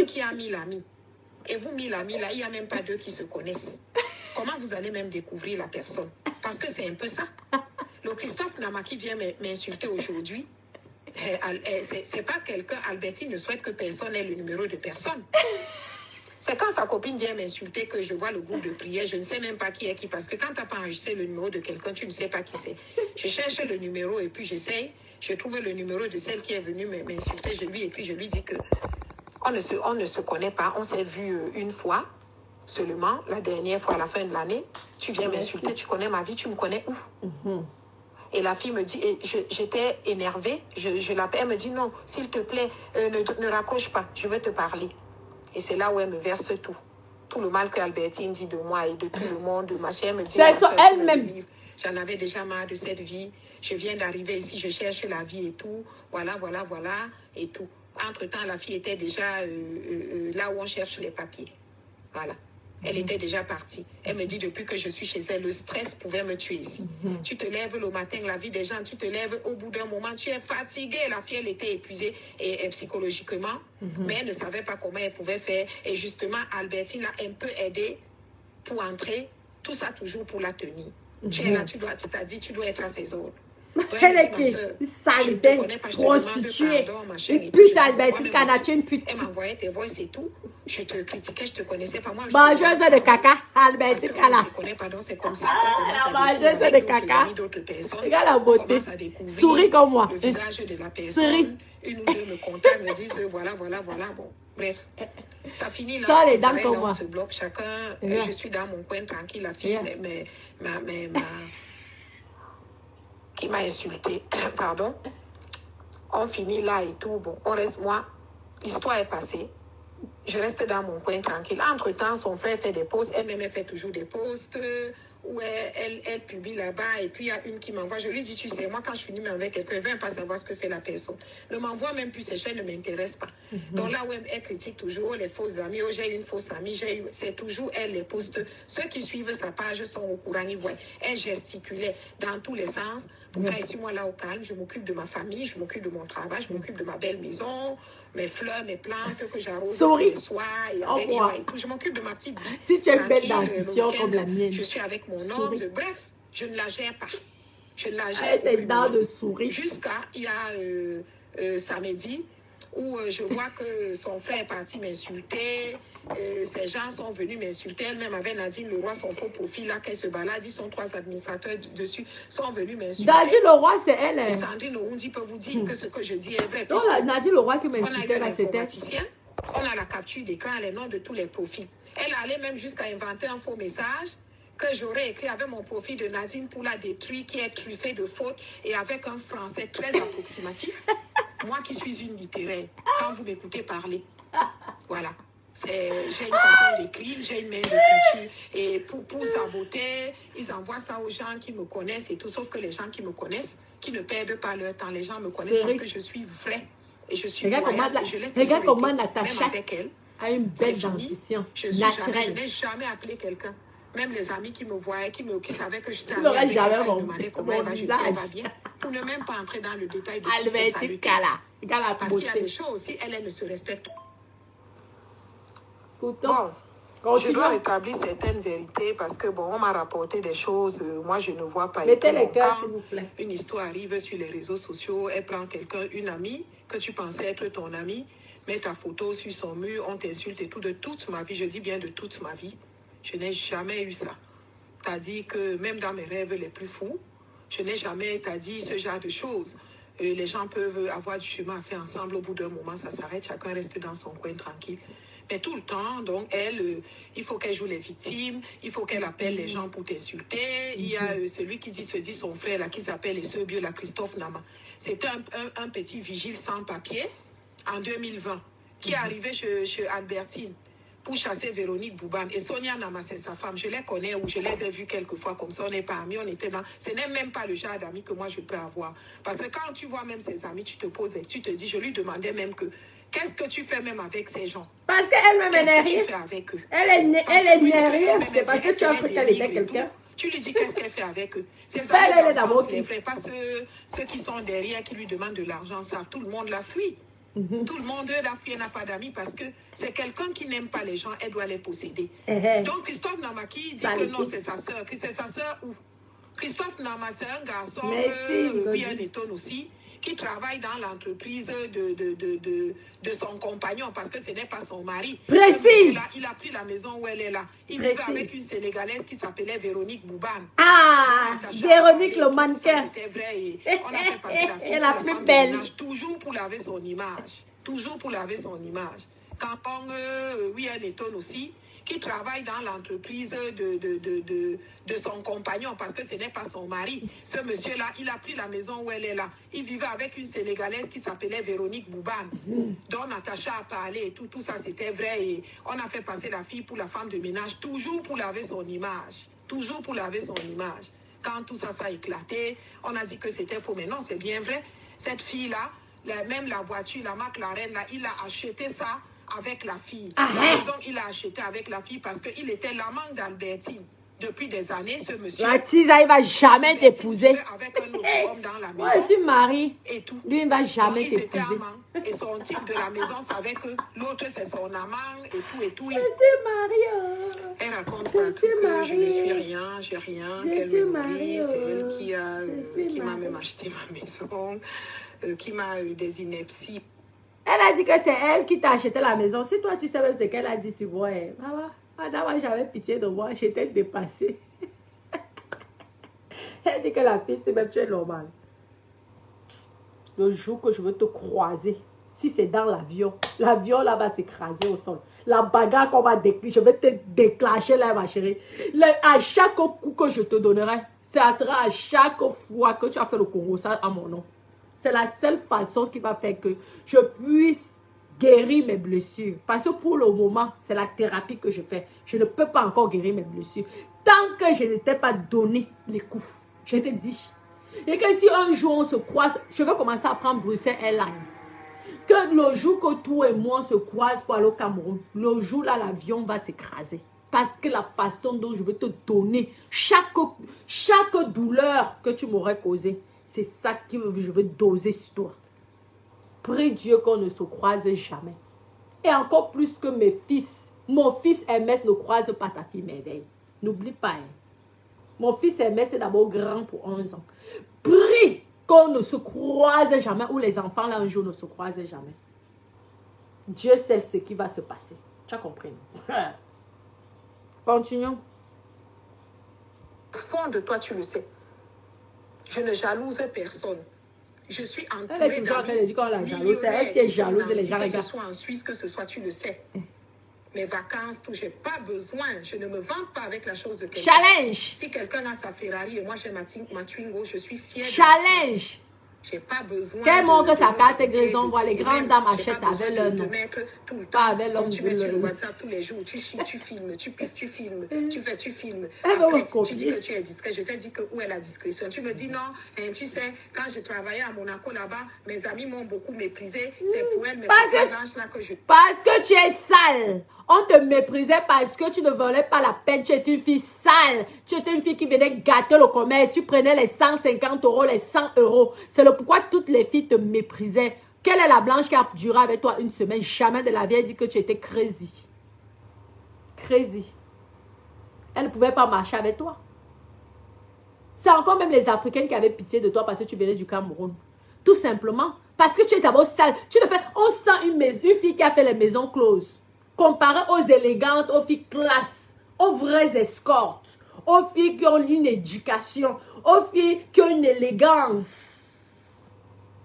quelqu'un qui a 1000 amis. Et vous, 1000 amis, là, il n'y a même pas 2 qui se connaissent. Comment vous allez même découvrir la personne? Parce que c'est un peu ça. Le Christophe Nama qui vient m'insulter aujourd'hui, c'est pas quelqu'un, Albertine ne souhaite que personne ait le numéro de personne. C'est quand sa copine vient m'insulter que je vois le groupe de prière, je ne sais même pas qui est qui, parce que quand tu n'as pas enregistré le numéro de quelqu'un, tu ne sais pas qui c'est. Je cherche le numéro et puis j'essaye, je trouve le numéro de celle qui est venue m'insulter, je lui écris, je lui dis que on ne se connaît pas, on s'est vu une fois seulement, la dernière fois à la fin de l'année, tu viens m'insulter, tu connais ma vie, tu me connais où? Et la fille me dit, et j'étais énervée, je l'appelle, elle me dit non, s'il te plaît, ne raccroche pas, je veux te parler. Et c'est là où elle me verse tout. Tout le mal que Albertine dit de moi et de tout le monde, de ma chère, me dit, c'est elle-même. J'en avais déjà marre de cette vie, je viens d'arriver ici, je cherche la vie et tout, voilà, et tout. Entre-temps, la fille était déjà là où on cherche les papiers. Voilà. Elle était déjà partie. Elle me dit, depuis que je suis chez elle, le stress pouvait me tuer ici. Tu te lèves le matin, la vie des gens, tu te lèves, au bout d'un moment, tu es fatiguée. La fille, elle était épuisée et psychologiquement, mais elle ne savait pas comment elle pouvait faire. Et justement, Albertine l'a un peu aidée pour entrer, tout ça toujours pour la tenir. Tu es là, tu t'as dit, tu dois être à ses ordres. Elle était une saleté, prostituée, une pute Albertine Kanache, une pute. Elle m'envoyait tes voix, c'est tout. Je te critiquais, je te connaissais pas. Moi, mangeuse de caca, Albertine Kala. Je connais, pardon, c'est comme ça. La mangeuse de caca. Regarde la beauté. Souris comme moi. Le visage de la personne. Une ou deux me contactent, me disent voilà. Bon, bref. Ça finit là. Ça, les dames comme moi. On se bloque chacun. Je suis dans mon coin tranquille. La fille, qui m'a insulté, pardon, on finit là et tout, bon, on reste, moi, l'histoire est passée, je reste dans mon coin tranquille. Entre-temps, son frère fait des posts, elle-même fait toujours des posts, où elle publie là-bas, et puis il y a une qui m'envoie, je lui dis, tu sais, moi quand je finis avec quelqu'un, elle ne veut pas savoir ce que fait la personne. Ne m'envoie même plus, ces chaînes ne m'intéressent pas. Donc là où elle critique toujours les fausses amies, oh j'ai une fausse amie, c'est toujours elle les posts. Ceux qui suivent sa page sont au courant, ils voient. Elle gesticulait dans tous les sens. Pourtant, ici, moi, là, au calme, je m'occupe de ma famille, je m'occupe de mon travail, je m'occupe de ma belle maison, mes fleurs, mes plantes que j'arrose tous les soirs, et avec et tout. Je m'occupe de ma petite vie. Si tu as une belle dentition comme la mienne. Je suis avec mon homme. Bref, je ne la gère pas. Je ne la gère pas. Elle est dents de souris. Jusqu'à, il y a samedi, où je vois que son frère est parti m'insulter. Ces gens sont venus m'insulter. Elle-même avec Nadine Leroy, son faux profil là, qu'elle se balade, ils sont 3 administrateurs dessus, sont venus m'insulter. Nadine Leroy, c'est elle. Et Sandrine Oundi peut vous dire que ce que je dis est vrai. Non, Nadine Leroy qui m'insultait là, c'était. On a la capture d'écran, les noms de tous les profils. Elle allait même jusqu'à inventer un faux message que j'aurais écrit avec mon profil de Nadine pour la détruire, qui est truffé de fautes et avec un français très approximatif. Moi qui suis une littéraire, quand vous m'écoutez parler, voilà. J'ai une façon d'écrire, j'ai une main d'écriture. Et pour saboter, ils envoient ça aux gens qui me connaissent et tout. Sauf que les gens qui me connaissent, qui ne perdent pas leur temps, les gens me connaissent parce que je suis vraie. Et je suis regarde comment Natacha a une belle dentition naturelle. Je n'ai jamais appelé quelqu'un. Même les amis qui me voyaient, qui savaient que j'étais tu n'aurais jamais demandaient comment elle va bien. Pour ne même pas entrer dans le détail de Albertine Kala. Parce qu'il y a des choses aussi, elle ne se respecte pas. Bon, je dois rétablir certaines vérités parce que bon, on m'a rapporté des choses, moi je ne vois pas. Mettez les cœurs s'il vous plaît. Une histoire arrive sur les réseaux sociaux, elle prend quelqu'un, une amie, que tu pensais être ton amie, met ta photo sur son mur, on t'insulte et tout, de toute ma vie, je dis bien de toute ma vie, je n'ai jamais eu ça. T'as dit que même dans mes rêves les plus fous, je n'ai jamais, t'as dit ce genre de choses. Les gens peuvent avoir du chemin à faire ensemble, au bout d'un moment ça s'arrête, chacun reste dans son coin tranquille. Mais tout le temps, donc elle, il faut qu'elle joue les victimes, il faut qu'elle appelle les gens pour t'insulter. Il y a celui qui se dit son frère là, qui s'appelle Esseubio, la Christophe Nama. C'était un petit vigile sans papier en 2020 qui est arrivé chez Albertine pour chasser Véronique Bouban. Et Sonia Nama, c'est sa femme. Je les connais ou je les ai vus quelques fois comme ça. On n'est pas amis, on était dans... Ce n'est même pas le genre d'amis que moi je peux avoir. Parce que quand tu vois même ses amis, tu te poses et tu te dis, je lui demandais même que qu'est-ce que tu fais même avec ces gens? Parce qu'elle-même n'est rien. Elle n'est rien. C'est parce que tu as cru qu'elle était quelqu'un. Tu lui dis qu'est-ce qu'elle fait avec eux. C'est ça, elle est d'abord les vrais, pas ceux qui sont derrière, qui lui demandent de l'argent, ça. Tout le monde la fuit. Tout le monde, la fille n'a pas d'amis parce que c'est quelqu'un qui n'aime pas les gens, elle doit les posséder. Donc Christophe Namaki dit que non, c'est sa sœur. C'est sa sœur où? Christophe Nama, c'est un garçon, bien étonne aussi, qui travaille dans l'entreprise de son compagnon parce que ce n'est pas son mari. Précise. Il a pris la maison où elle est là. Il vivait avec une Sénégalaise qui s'appelait Véronique Bouban. Ah, Véronique le mannequin. C'était vrai. Et on a fait passer la fille la plus belle. Toujours pour laver son image. Toujours pour laver son image. Quand on, oui, elle étonne aussi, qui travaille dans l'entreprise de son compagnon parce que ce n'est pas son mari. Ce monsieur-là, il a pris la maison où elle est là. Il vivait avec une Sénégalaise qui s'appelait Véronique Bouban, dont Natacha a parlé et tout ça c'était vrai. Et on a fait passer la fille pour la femme de ménage, toujours pour laver son image. Toujours pour laver son image. Quand tout ça a éclaté, on a dit que c'était faux. Mais non, c'est bien vrai. Cette fille-là, même la voiture, la McLaren, là, il a acheté ça avec la fille. La maison, il a acheté avec la fille parce qu'il était l'amant d'Albertine. Depuis des années, ce monsieur... La Tisa, il ne va jamais t'épouser. Avec un autre homme dans la maison. Moi, je suis mariée. Et tout. Lui, il ne va jamais t'épouser. Et son type de la maison savait que l'autre, c'est son amant et tout et tout. Je suis mariée. Elle raconte pas que je ne suis rien, j'ai rien. Je suis mariée. C'est elle qui m'a même acheté ma maison, qui m'a eu des inepties. Elle a dit que c'est elle qui t'a acheté la maison. Si toi, tu sais même ce qu'elle a dit sur moi, madame, j'avais pitié de moi, j'étais dépassée. Elle dit que la fille, c'est même, tu es normal. Le jour que je veux te croiser, si c'est dans l'avion là va s'écraser au sol. La bagarre qu'on va déclencher, je vais te déclencher là, ma chérie. À chaque coup que je te donnerai, ça sera à chaque fois que tu as fait le Congo, ça à mon nom. C'est la seule façon qui va faire que je puisse guérir mes blessures. Parce que pour le moment, c'est la thérapie que je fais. Je ne peux pas encore guérir mes blessures. Tant que je ne t'ai pas donné les coups. Je te dis. Et que si un jour on se croise, je vais commencer à prendre Bruxelles Airlines. Que le jour que toi et moi on se croise pour aller au Cameroun, le jour là, l'avion va s'écraser. Parce que la façon dont je vais te donner chaque douleur que tu m'aurais causée, c'est ça que je veux doser sur toi. Prie Dieu qu'on ne se croise jamais. Et encore plus que mes fils. Mon fils Hermès ne croise pas ta fille Merveille. N'oublie pas. Hein. Mon fils Hermès est d'abord grand pour 11 ans. Prie qu'on ne se croise jamais. Ou les enfants là un jour ne se croisent jamais. Dieu sait ce qui va se passer. Tu as compris? Continuons. Au fond de toi, tu le sais. Je ne jalouse personne. Je suis entourée d'amis. Elle dit qu'on la jalouse. C'est elle qui est jalouse et les gens regardent. Que ce soit en Suisse, que ce soit, tu le sais. Mes vacances, tout, je n'ai pas besoin. Je ne me vante pas avec la chose de quelqu'un. Challenge. Si quelqu'un a sa Ferrari et moi j'ai ma Twingo, je suis fière. Challenge. J'ai pas besoin. Qu'elle montre sa carte grisson, voit les grandes dames achètent avec leur nom. Pas avec l'homme. Tu mets sur le WhatsApp tous les jours, tu chies, tu filmes, tu pisses, tu filmes, tu fais, tu filmes. Après, tu dis que tu es discret. Je t'ai dit que où est la discrétion. Tu me dis non, tu sais, quand je travaillais à Monaco là-bas, mes amis m'ont beaucoup méprisé. C'est pour elle, mais là que je... Parce que tu es sale. On te méprisait parce que tu ne valais pas la peine. Tu étais une fille sale. Tu étais une fille qui venait gâter le commerce. Tu prenais les 150 €, les 100 €. C'est le pourquoi toutes les filles te méprisaient. Quelle est la blanche qui a duré avec toi une semaine? Jamais de la vie, elle dit que tu étais crazy. Crazy. Elle ne pouvait pas marcher avec toi. C'est encore même les Africaines qui avaient pitié de toi parce que tu venais du Cameroun. Tout simplement. Parce que tu es d'abord sale. Tu ne fais... On sent une fille qui a fait les maisons closes. Comparé aux élégantes, aux filles classe, aux vraies escortes, aux filles qui ont une éducation, aux filles qui ont une élégance.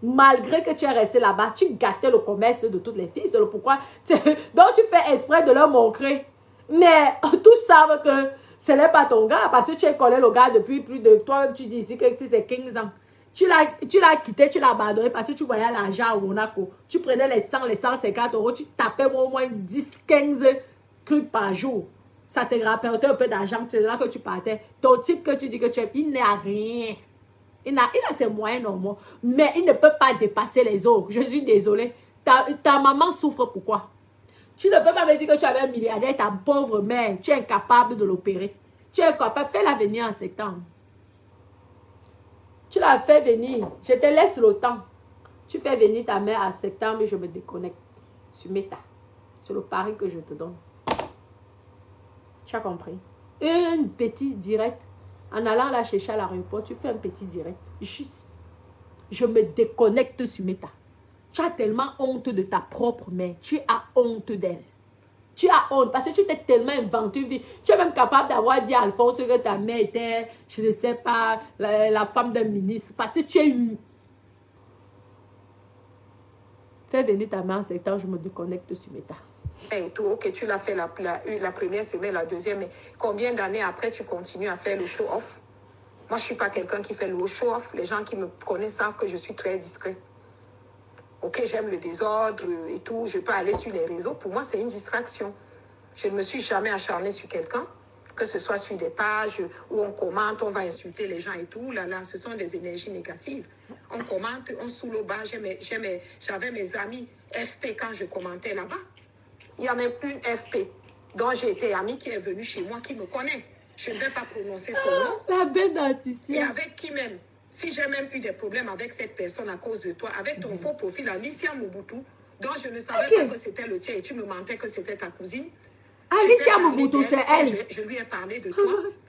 Malgré que tu es resté là-bas, tu gâtais le commerce de toutes les filles. C'est le pourquoi. Donc tu fais exprès de leur montrer. Mais tous savent que ce n'est pas ton gars parce que tu connais le gars depuis plus de... Toi-même tu dis ici que c'est 15 ans. Tu l'as quitté, tu l'as abandonné parce que tu voyais l'argent à Monaco. Tu prenais les 100, les 150 €, tu tapais au moins 10, 15 trucs par jour. Ça te rapportait un peu d'argent, c'est là que tu partais. Ton type que tu dis que tu es, il n'a rien. Il a ses moyens normaux, mais il ne peut pas dépasser les autres. Je suis désolée. Ta maman souffre pourquoi? Tu ne peux pas me dire que tu avais un milliardaire, ta pauvre mère, tu es incapable de l'opérer. Tu es incapable, fais-la venir en septembre. Tu l'as fait venir. Je te laisse le temps. Tu fais venir ta mère en septembre et je me déconnecte sur Meta. C'est le pari que je te donne. Tu as compris? Un petit direct. En allant la chercher à l'aéroport, tu fais un petit direct. Juste. Je me déconnecte sur Meta. Tu as tellement honte de ta propre mère. Tu as honte d'elle. Tu as honte parce que tu t'es tellement inventé une vie. Tu es même capable d'avoir dit à Alphonse que ta mère était, je ne sais pas, la femme d'un ministre. Parce que tu es une... Fais venir ta mère en septembre, je me déconnecte sur Meta. Et tout, ok, tu l'as fait la première semaine, la deuxième, mais combien d'années après tu continues à faire le show-off? Moi, je ne suis pas quelqu'un qui fait le show-off. Les gens qui me connaissent savent que je suis très discret. Ok, j'aime le désordre et tout. Je peux aller sur les réseaux. Pour moi, c'est une distraction. Je ne me suis jamais acharnée sur quelqu'un, que ce soit sur des pages où on commente, on va insulter les gens et tout. Là, ce sont des énergies négatives. On commente, on sous le bas. J'avais mes amis FP quand je commentais là-bas. Il y a même une FP dont j'ai été amie qui est venue chez moi, qui me connaît. Je ne vais pas prononcer son nom. La belle dentition. Et avec qui même? Si j'ai même eu des problèmes avec cette personne à cause de toi, avec ton faux profil, Alicia Mobutu, dont je ne savais pas que c'était le tien et tu me mentais que c'était ta cousine. Alicia Mobutu, c'est elle. Je lui ai parlé de toi.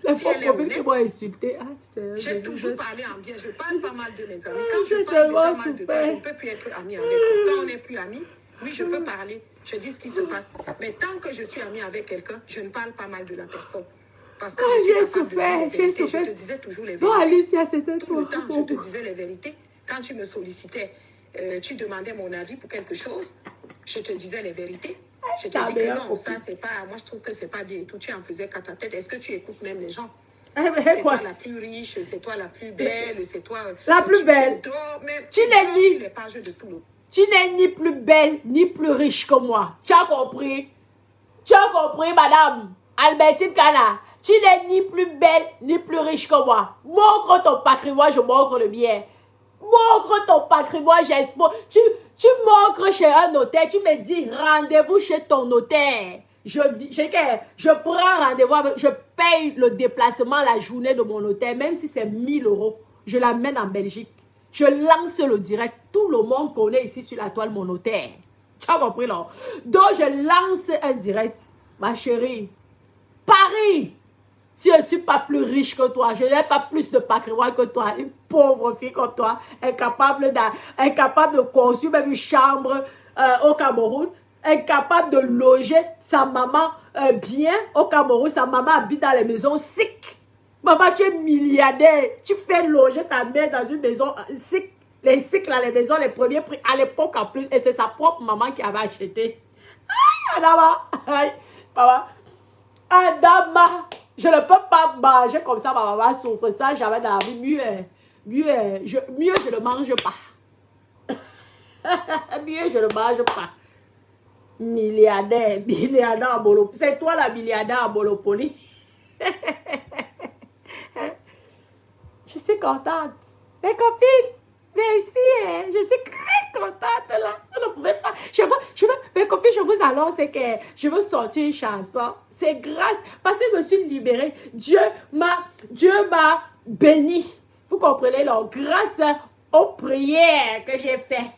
Le faux profil qui m'a insulté. J'ai toujours parlé en bien. Je parle pas mal de mes amis. Ah, Quand je j'ai parle tellement déjà mal de toi, je ne peux plus être amie avec toi. Quand on n'est plus amis, oui, je peux parler. Je dis ce qui se passe. Mais tant que je suis amie avec quelqu'un, je ne parle pas mal de la personne. Parce que j'ai souffert, j'ai souffert. Je te disais toujours les vérités. Non, Alicia, c'était tout le temps, je te disais les vérités. Quand tu me sollicitais, tu demandais mon avis pour quelque chose, je te disais les vérités. Je te dis que non, ça, c'est pas... Moi, je trouve que c'est pas bien et tout. Tu en faisais qu'à ta tête. Est-ce que tu écoutes même les gens? C'est toi la plus riche, c'est toi la plus belle, c'est toi... La plus belle. Tu n'es ni... les pages de tout le... Tu n'es ni plus belle, ni plus riche que moi. Tu as compris? Tu as compris, madame Albertine Kana? Tu n'es ni plus belle, ni plus riche que moi. Montre ton patrimoine, je montre le mien. Montre ton patrimoine, j'expose. Tu montres chez un notaire, tu me dis rendez-vous chez ton notaire. Je prends rendez-vous, je paye le déplacement la journée de mon notaire, même si c'est 1000 €. Je l'amène en Belgique. Je lance le direct. Tout le monde connaît ici sur la toile mon notaire. Tu as compris là? Donc je lance un direct. Ma chérie, Paris, si je ne suis pas plus riche que toi, je n'ai pas plus de patrimoine que toi, une pauvre fille comme toi, incapable de construire même une chambre au Cameroun, incapable de loger sa maman bien au Cameroun, sa maman habite dans les maisons sick. Maman, tu es milliardaire, tu fais loger ta mère dans une maison sick. Les sick là, les maisons, les premiers prix, à l'époque en plus, et c'est sa propre maman qui avait acheté. Adama, papa, Adama, je ne peux pas manger comme ça, ma maman souffre ça, j'avais dans la vie, mieux je ne mange pas. Mieux je ne mange pas. Milliardaire en Monopoly. C'est toi la milliardaire en Monopoly. Je suis contente. Mes copines, merci, je suis très contente là. Je ne pouvais pas. Mes copines, je vous annonce que je veux sortir une chanson. C'est grâce, parce que je me suis libérée. Dieu m'a béni. Vous comprenez, donc, grâce aux prières que j'ai faites.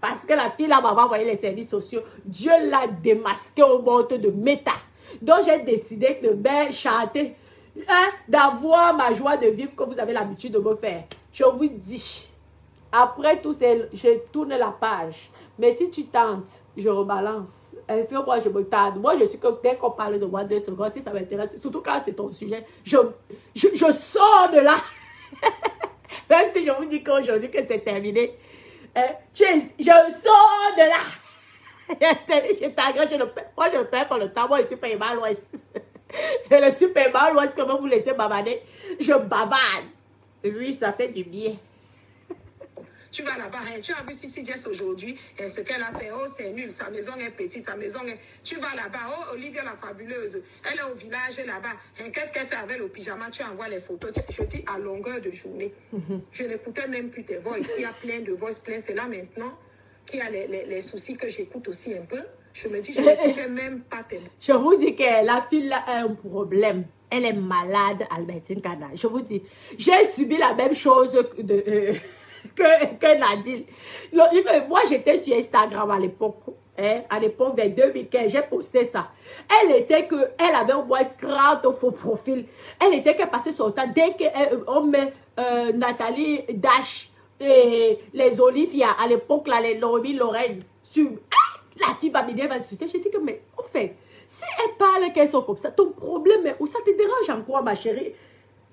Parce que la fille là m'a envoyé les services sociaux. Dieu l'a démasqué au monde de Meta. Donc, j'ai décidé de bien chanter. D'avoir ma joie de vivre que vous avez l'habitude de me faire. Je vous dis, après tout, je tourne la page. Mais si tu tentes, je rebalance. Est-ce que moi, je me tarde? Moi, je suis comme dès qu'on parle de moi 2 secondes, si ça m'intéresse, surtout quand c'est ton sujet, je sors de là. Même si je vous dis qu'aujourd'hui que c'est terminé, je sors de là. Moi, je ne perds pas le temps. Moi, je suis payé mal l'ouest. Je ne suis pas mal l'ouest que vous laissez bavader. Je bavade. Oui, ça fait du bien. Tu vas là-bas, hein, tu as vu Sissi Jess aujourd'hui, ce qu'elle a fait, oh c'est nul, sa maison est petite, sa maison est... Tu vas là-bas, oh Olivia la fabuleuse, elle est au village là-bas, hein, qu'est-ce qu'elle fait avec le pyjama, tu envoies les photos, je dis à longueur de journée. Je n'écoutais même plus tes voix, il y a plein de voix plein, c'est là maintenant qu'il y a les soucis que j'écoute aussi un peu. Je me dis, je n'écoutais même pas tes voix. Je vous dis que la fille là a un problème. Elle est malade, Albertine Kana. Je vous dis, j'ai subi la même chose de... que Nadine. Moi, j'étais sur Instagram à l'époque. Hein, à l'époque, vers 2015, j'ai posté ça. Elle avait au moins 30 faux profils. Elle était qu'elle passait son temps. Dès qu'on met Nathalie Dash et les Olivia, à l'époque, là, les Laurie Lorraine, sur la fille va venir m'insulter. J'ai dit que, mais en fait, si elle parle qu'elles sont comme ça, ton problème est où? Ça te dérange en quoi, ma chérie?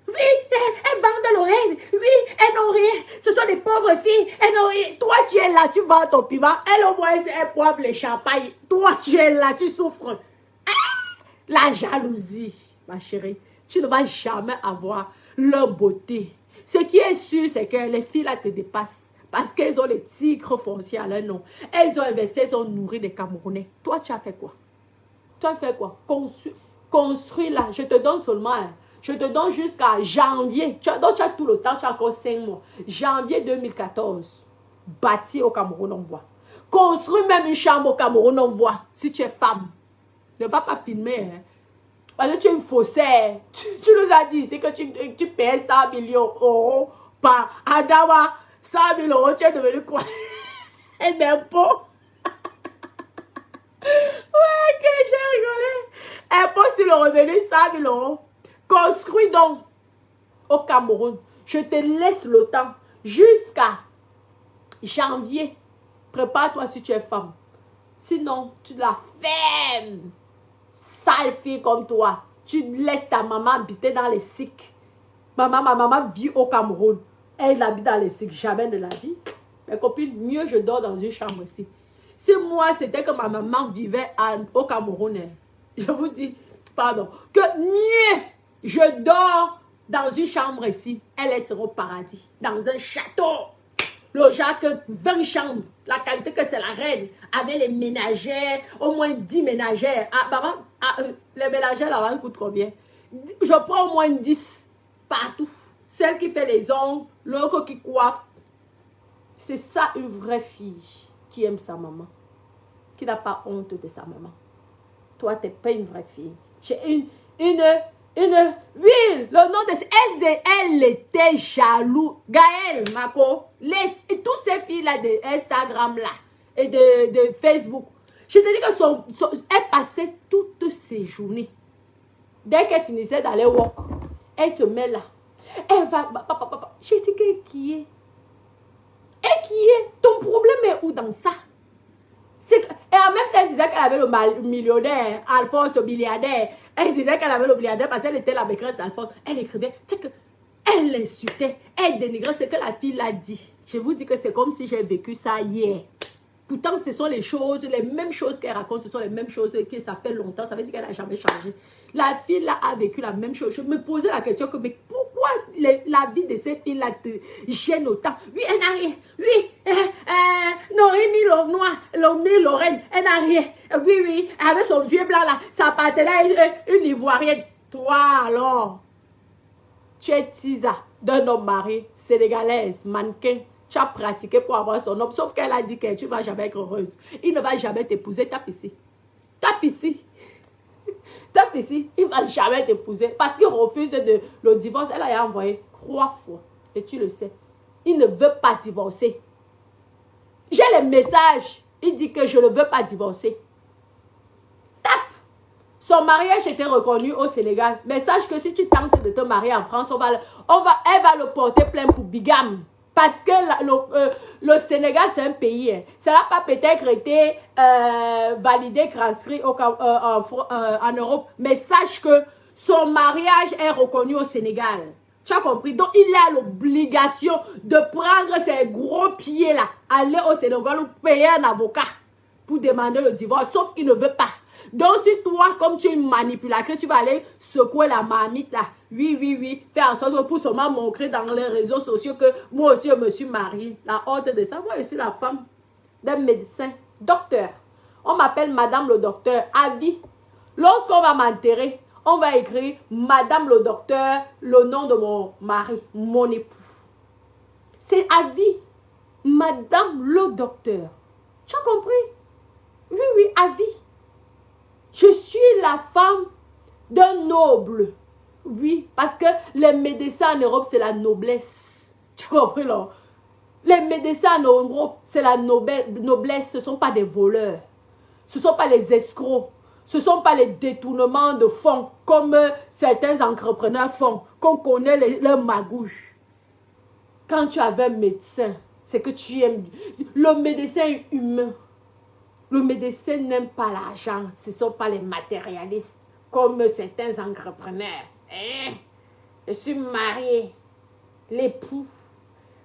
Oui, elles vendent l'oreille. Oui, elles n'ont rien. Ce sont des pauvres filles. Elles n'ont rien. Toi, tu es là, tu vends ton piment. Elles, au moins, elles boivent les champagnes. Toi, tu es là, tu souffres. Ah, la jalousie, ma chérie. Tu ne vas jamais avoir leur beauté. Ce qui est sûr, c'est que les filles là te dépassent. Parce qu'elles ont les tigres fonciers à leur nom. Elles ont investi, elles ont nourri des Camerounais. Toi, tu as fait quoi? Tu as fait quoi? Construis là. Je te donne seulement... Je te donne jusqu'à janvier. Donc, tu as tout le temps, tu as encore 5 mois. Janvier 2014. Bâti au Cameroun, on voit. Construis même une chambre au Cameroun, on voit. Si tu es femme. Ne va pas filmer. Hein. Parce que tu es une faussaire. Tu nous as dit, c'est que tu payes 100 millions d'euros par Adama. 100 000 euros, tu es devenu quoi? Un impôt. Ouais, que j'ai rigolé. Impôt sur le revenu, 100 000 euros. Construis donc au Cameroun. Je te laisse le temps jusqu'à janvier. Prépare-toi si tu es femme. Sinon, tu la fermes. Sale fille comme toi. Tu laisses ta maman habiter dans les sics. Ma maman vit au Cameroun. Elle habite dans les sics. Jamais de la vie. Mes copines, mieux je dors dans une chambre ici. Si moi, c'était que ma maman vivait au Cameroun, je vous dis, pardon, que mieux je dors dans une chambre ici. Elle sera au paradis. Dans un château. Le Jacques, 20 chambres. La qualité que c'est la reine. Avec les ménagères. Au moins 10 ménagères. Ah, maman, les ménagères là-bas coûtent combien? Je prends au moins 10 partout. Celle qui fait les ongles. L'autre qui coiffe. C'est ça une vraie fille qui aime sa maman. Qui n'a pas honte de sa maman. Toi, tu n'es pas une vraie fille. Tu es oui, le nom de... Elle était jaloux. Gaëlle, Mako, tous ces filles-là de Instagram là et de Facebook. Je te dis que elle passait toutes ses journées. Dès qu'elle finissait d'aller walk, elle se met là. Elle va... Je dis que qui est? Et qui est? Ton problème est où dans ça? Et en même temps, elle disait qu'elle avait le millionnaire, Alphonse, le milliardaire. Elle disait qu'elle avait le milliardaire parce qu'elle était la maîtresse d'Alphonse. Elle écrivait, elle l'insultait, elle dénigrait ce que la fille l'a dit. Je vous dis que c'est comme si j'ai vécu ça hier. Pourtant, ce sont les choses, les mêmes choses qu'elle raconte, ce sont les mêmes choses que ça fait longtemps. Ça veut dire qu'elle n'a jamais changé. La fille là a vécu la même chose. Je me posais la question que, mais pourquoi la vie de cette fille-là te gêne autant? Oui, elle n'a rien. Oui, Noémie Lorraine, elle n'a rien. Oui, avec son vieux blanc là, ça appartenait à une Ivoirienne. Toi alors, tu es Tisa d'un homme marié, sénégalaise, mannequin. Tu as pratiqué pour avoir son homme, sauf qu'elle a dit que tu ne vas jamais être heureuse. Il ne va jamais t'épouser, tape ici. Tape ici. Tape ici, il ne va jamais t'épouser. Parce qu'il refuse le divorce. Elle a envoyé 3 fois. Et tu le sais. Il ne veut pas divorcer. J'ai les messages. Il dit que je ne veux pas divorcer. Tape. Son mariage était reconnu au Sénégal. Mais sache que si tu tentes de te marier en France, elle va le porter plainte pour bigame. Parce que le Sénégal, c'est un pays. Hein. Ça n'a pas peut-être été validé, transcrit en Europe. Mais sache que son mariage est reconnu au Sénégal. Tu as compris? Donc, il a l'obligation de prendre ses gros pieds-là, aller au Sénégal ou payer un avocat pour demander le divorce. Sauf qu'il ne veut pas. Donc, si toi, comme tu es une manipulatrice, tu vas aller secouer la marmite là. Oui. Faire en sorte que pour seulement montrer dans les réseaux sociaux que moi aussi, je me suis mariée. La honte de ça. Moi, je suis la femme d'un médecin, docteur. On m'appelle Madame le docteur à vie. Lorsqu'on va m'enterrer, on va écrire Madame le docteur, le nom de mon mari, mon époux. C'est à vie. Madame le docteur. Tu as compris? Oui, à vie. Je suis la femme d'un noble. Oui, parce que les médecins en Europe, c'est la noblesse. Tu as compris, là? Les médecins en Europe, c'est la noblesse, ce ne sont pas des voleurs. Ce ne sont pas les escrocs. Ce ne sont pas les détournements de fonds comme certains entrepreneurs font, qu'on connaît leurs magouilles. Quand tu avais un médecin, c'est que tu aimes. Le médecin est humain. Le médecin n'aime pas l'argent. Ce ne sont pas les matérialistes comme certains entrepreneurs. Hein? Je suis mariée. L'époux.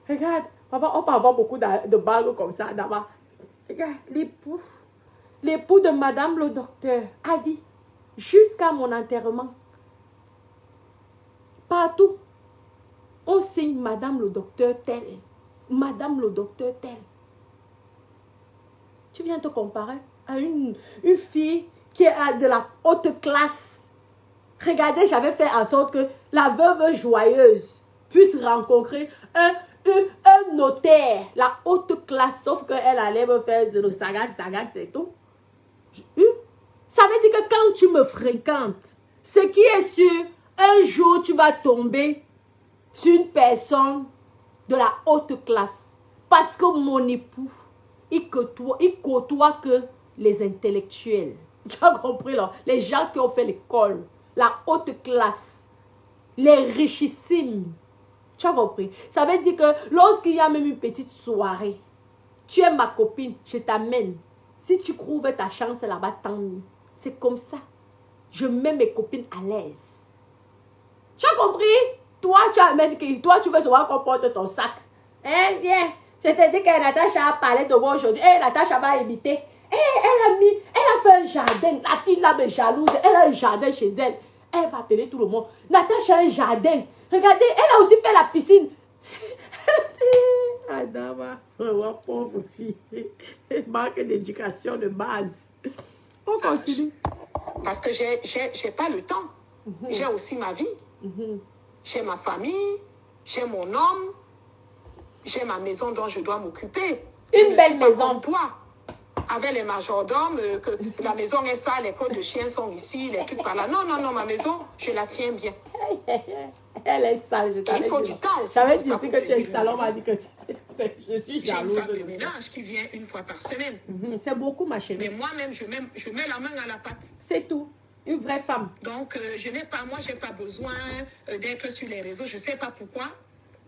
Regarde, papa, on peut avoir beaucoup de bagues comme ça d'abord. Regarde, l'époux. L'époux de madame le docteur, à vie, jusqu'à mon enterrement. Partout, on signe madame le docteur tel, madame le docteur tel. Tu viens te comparer à une fille qui est de la haute classe. Regardez, j'avais fait en sorte que la veuve joyeuse puisse rencontrer un notaire, la haute classe, sauf qu'elle allait me faire le sagat, c'est tout. Ça veut dire que quand tu me fréquentes, ce qui est sûr, un jour tu vas tomber sur une personne de la haute classe. Parce que mon époux, il côtoie que les intellectuels. Tu as compris là? Les gens qui ont fait l'école, la haute classe, les richissimes. Tu as compris? Ça veut dire que lorsqu'il y a même une petite soirée, tu es ma copine, je t'amène. Si tu trouves ta chance là-bas, tant mieux. C'est comme ça. Je mets mes copines à l'aise. Tu as compris? Toi, tu amènes qui? Toi, tu veux savoir qu'on porte ton sac. Hein, viens. Je t'ai dit que Natacha a parlé de moi aujourd'hui. Eh, Natacha va imiter. Eh, elle a fait un jardin. La fille là me jalouse. Elle a un jardin chez elle. Elle va appeler tout le monde. Natacha a un jardin. Regardez, elle a aussi fait la piscine. Adama, pauvre fille. Manque d'éducation de base. On continue. Parce que j'ai pas le temps. J'ai aussi ma vie. J'ai ma famille. J'ai mon homme. J'ai ma maison dont je dois m'occuper. Une belle maison. Comme toi. Avec les majordomes, que la maison est sale, les pots de chiens sont ici, les trucs par là. Non, non, non, ma maison, je la tiens bien. Elle est sale, je t'avais dit. Il faut du temps aussi. J'avais dit que tu es sale, on m'a dit que je suis jalouse. J'ai une femme de ménage qui vient une fois par semaine. C'est beaucoup, ma chérie. Mais moi-même, je mets la main à la pâte. C'est tout. Une vraie femme. Donc, je n'ai pas besoin d'être sur les réseaux. Je ne sais pas pourquoi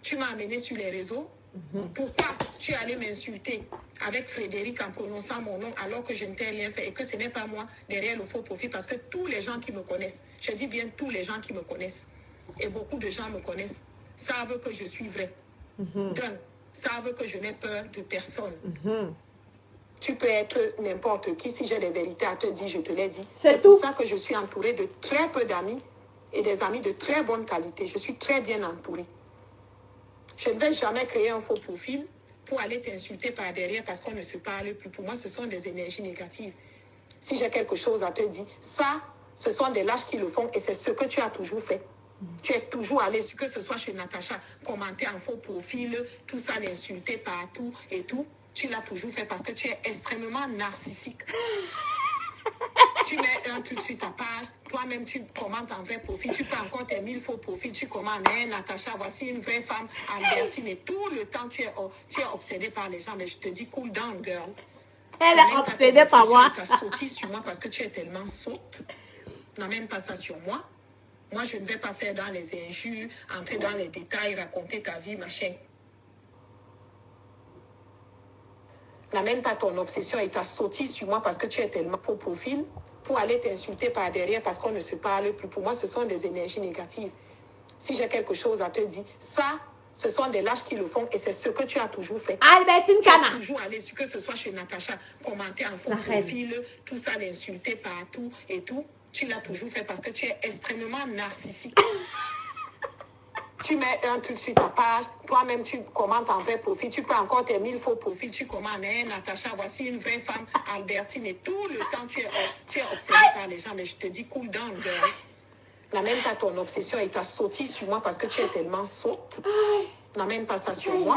tu m'as amené sur les réseaux. Pourquoi tu es allé m'insulter avec Frédéric en prononçant mon nom alors que je ne t'ai rien fait et que ce n'est pas moi derrière le faux profil, parce que tous les gens qui me connaissent, je dis bien tous les gens qui me connaissent, et beaucoup de gens me connaissent, savent que je suis vraie. Savent que je n'ai peur de personne. Tu peux être n'importe qui, si j'ai des vérités à te dire, je te l'ai dit. C'est pour ça que je suis entourée de très peu d'amis et des amis de très bonne qualité. Je suis très bien entourée. Je ne vais jamais créer un faux profil pour aller t'insulter par derrière parce qu'on ne se parle plus. Pour moi, ce sont des énergies négatives. Si j'ai quelque chose à te dire, ça, ce sont des lâches qui le font et c'est ce que tu as toujours fait. Tu es toujours allé, que ce soit chez Natacha, commenter en faux profil, tout ça, l'insulter partout et tout. Tu l'as toujours fait parce que tu es extrêmement narcissique. Tu mets un truc sur ta page, toi-même tu commentes en vrai profil, tu peux encore tes 1000 faux profils, tu commentes, Natacha, voici une vraie femme, Albertine, et tout le temps tu es obsédée par les gens, mais je te dis, cool down, girl. Elle est obsédée par moi. Tu as sauté sur moi parce que tu es tellement sotte. N'amène pas ça sur moi. Moi, je ne vais pas faire dans les injures, entrer dans les détails, raconter ta vie, machin. N'amène pas ton obsession et ta sottise sur moi parce que tu es tellement faux profil pour aller t'insulter par derrière parce qu'on ne se parle plus. Pour moi, ce sont des énergies négatives. Si j'ai quelque chose à te dire, ça, ce sont des lâches qui le font et c'est ce que tu as toujours fait. Albertine Kana. Tu as toujours allé, que ce soit chez Natacha, commenter en faux profil, tout ça, l'insulter partout et tout. Tu l'as toujours fait parce que tu es extrêmement narcissique. Tu mets un truc sur ta page, toi-même tu commentes en vrai profil, tu peux encore tes 1000 faux profils, tu commentes, Natacha, voici une vraie femme, Albertine, et tout le temps tu es obsédée par les gens, mais je te dis, cool down, girl. N'amène pas ton obsession et ta sottise sur moi parce que tu es tellement sotte. N'amène pas ça sur moi.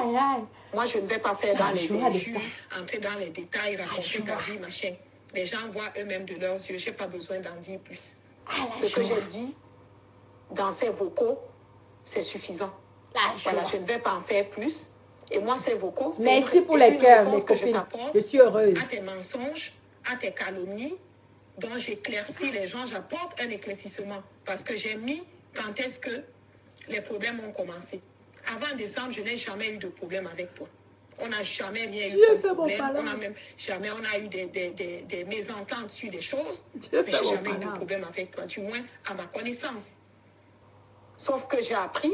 Moi, je ne vais pas faire dans les injures, entrer dans les détails, raconter ta vie, machin. Les gens voient eux-mêmes de leurs yeux, je n'ai pas besoin d'en dire plus. Ce que j'ai dit dans ces vocaux, c'est suffisant. Voilà, je ne vais pas en faire plus. Et moi, ces vocaux, c'est merci pour les cœurs, mes copines. Je suis heureuse. À tes mensonges, à tes calomnies, dont j'éclaircis les gens, j'apporte un éclaircissement. Parce que j'ai mis quand est-ce que les problèmes ont commencé. Avant décembre, je n'ai jamais eu de problème avec toi. On n'a jamais rien eu de problème. On a même jamais eu des mésententes sur des choses. Mais je n'ai jamais eu de problème avec toi, du moins à ma connaissance. Sauf que j'ai appris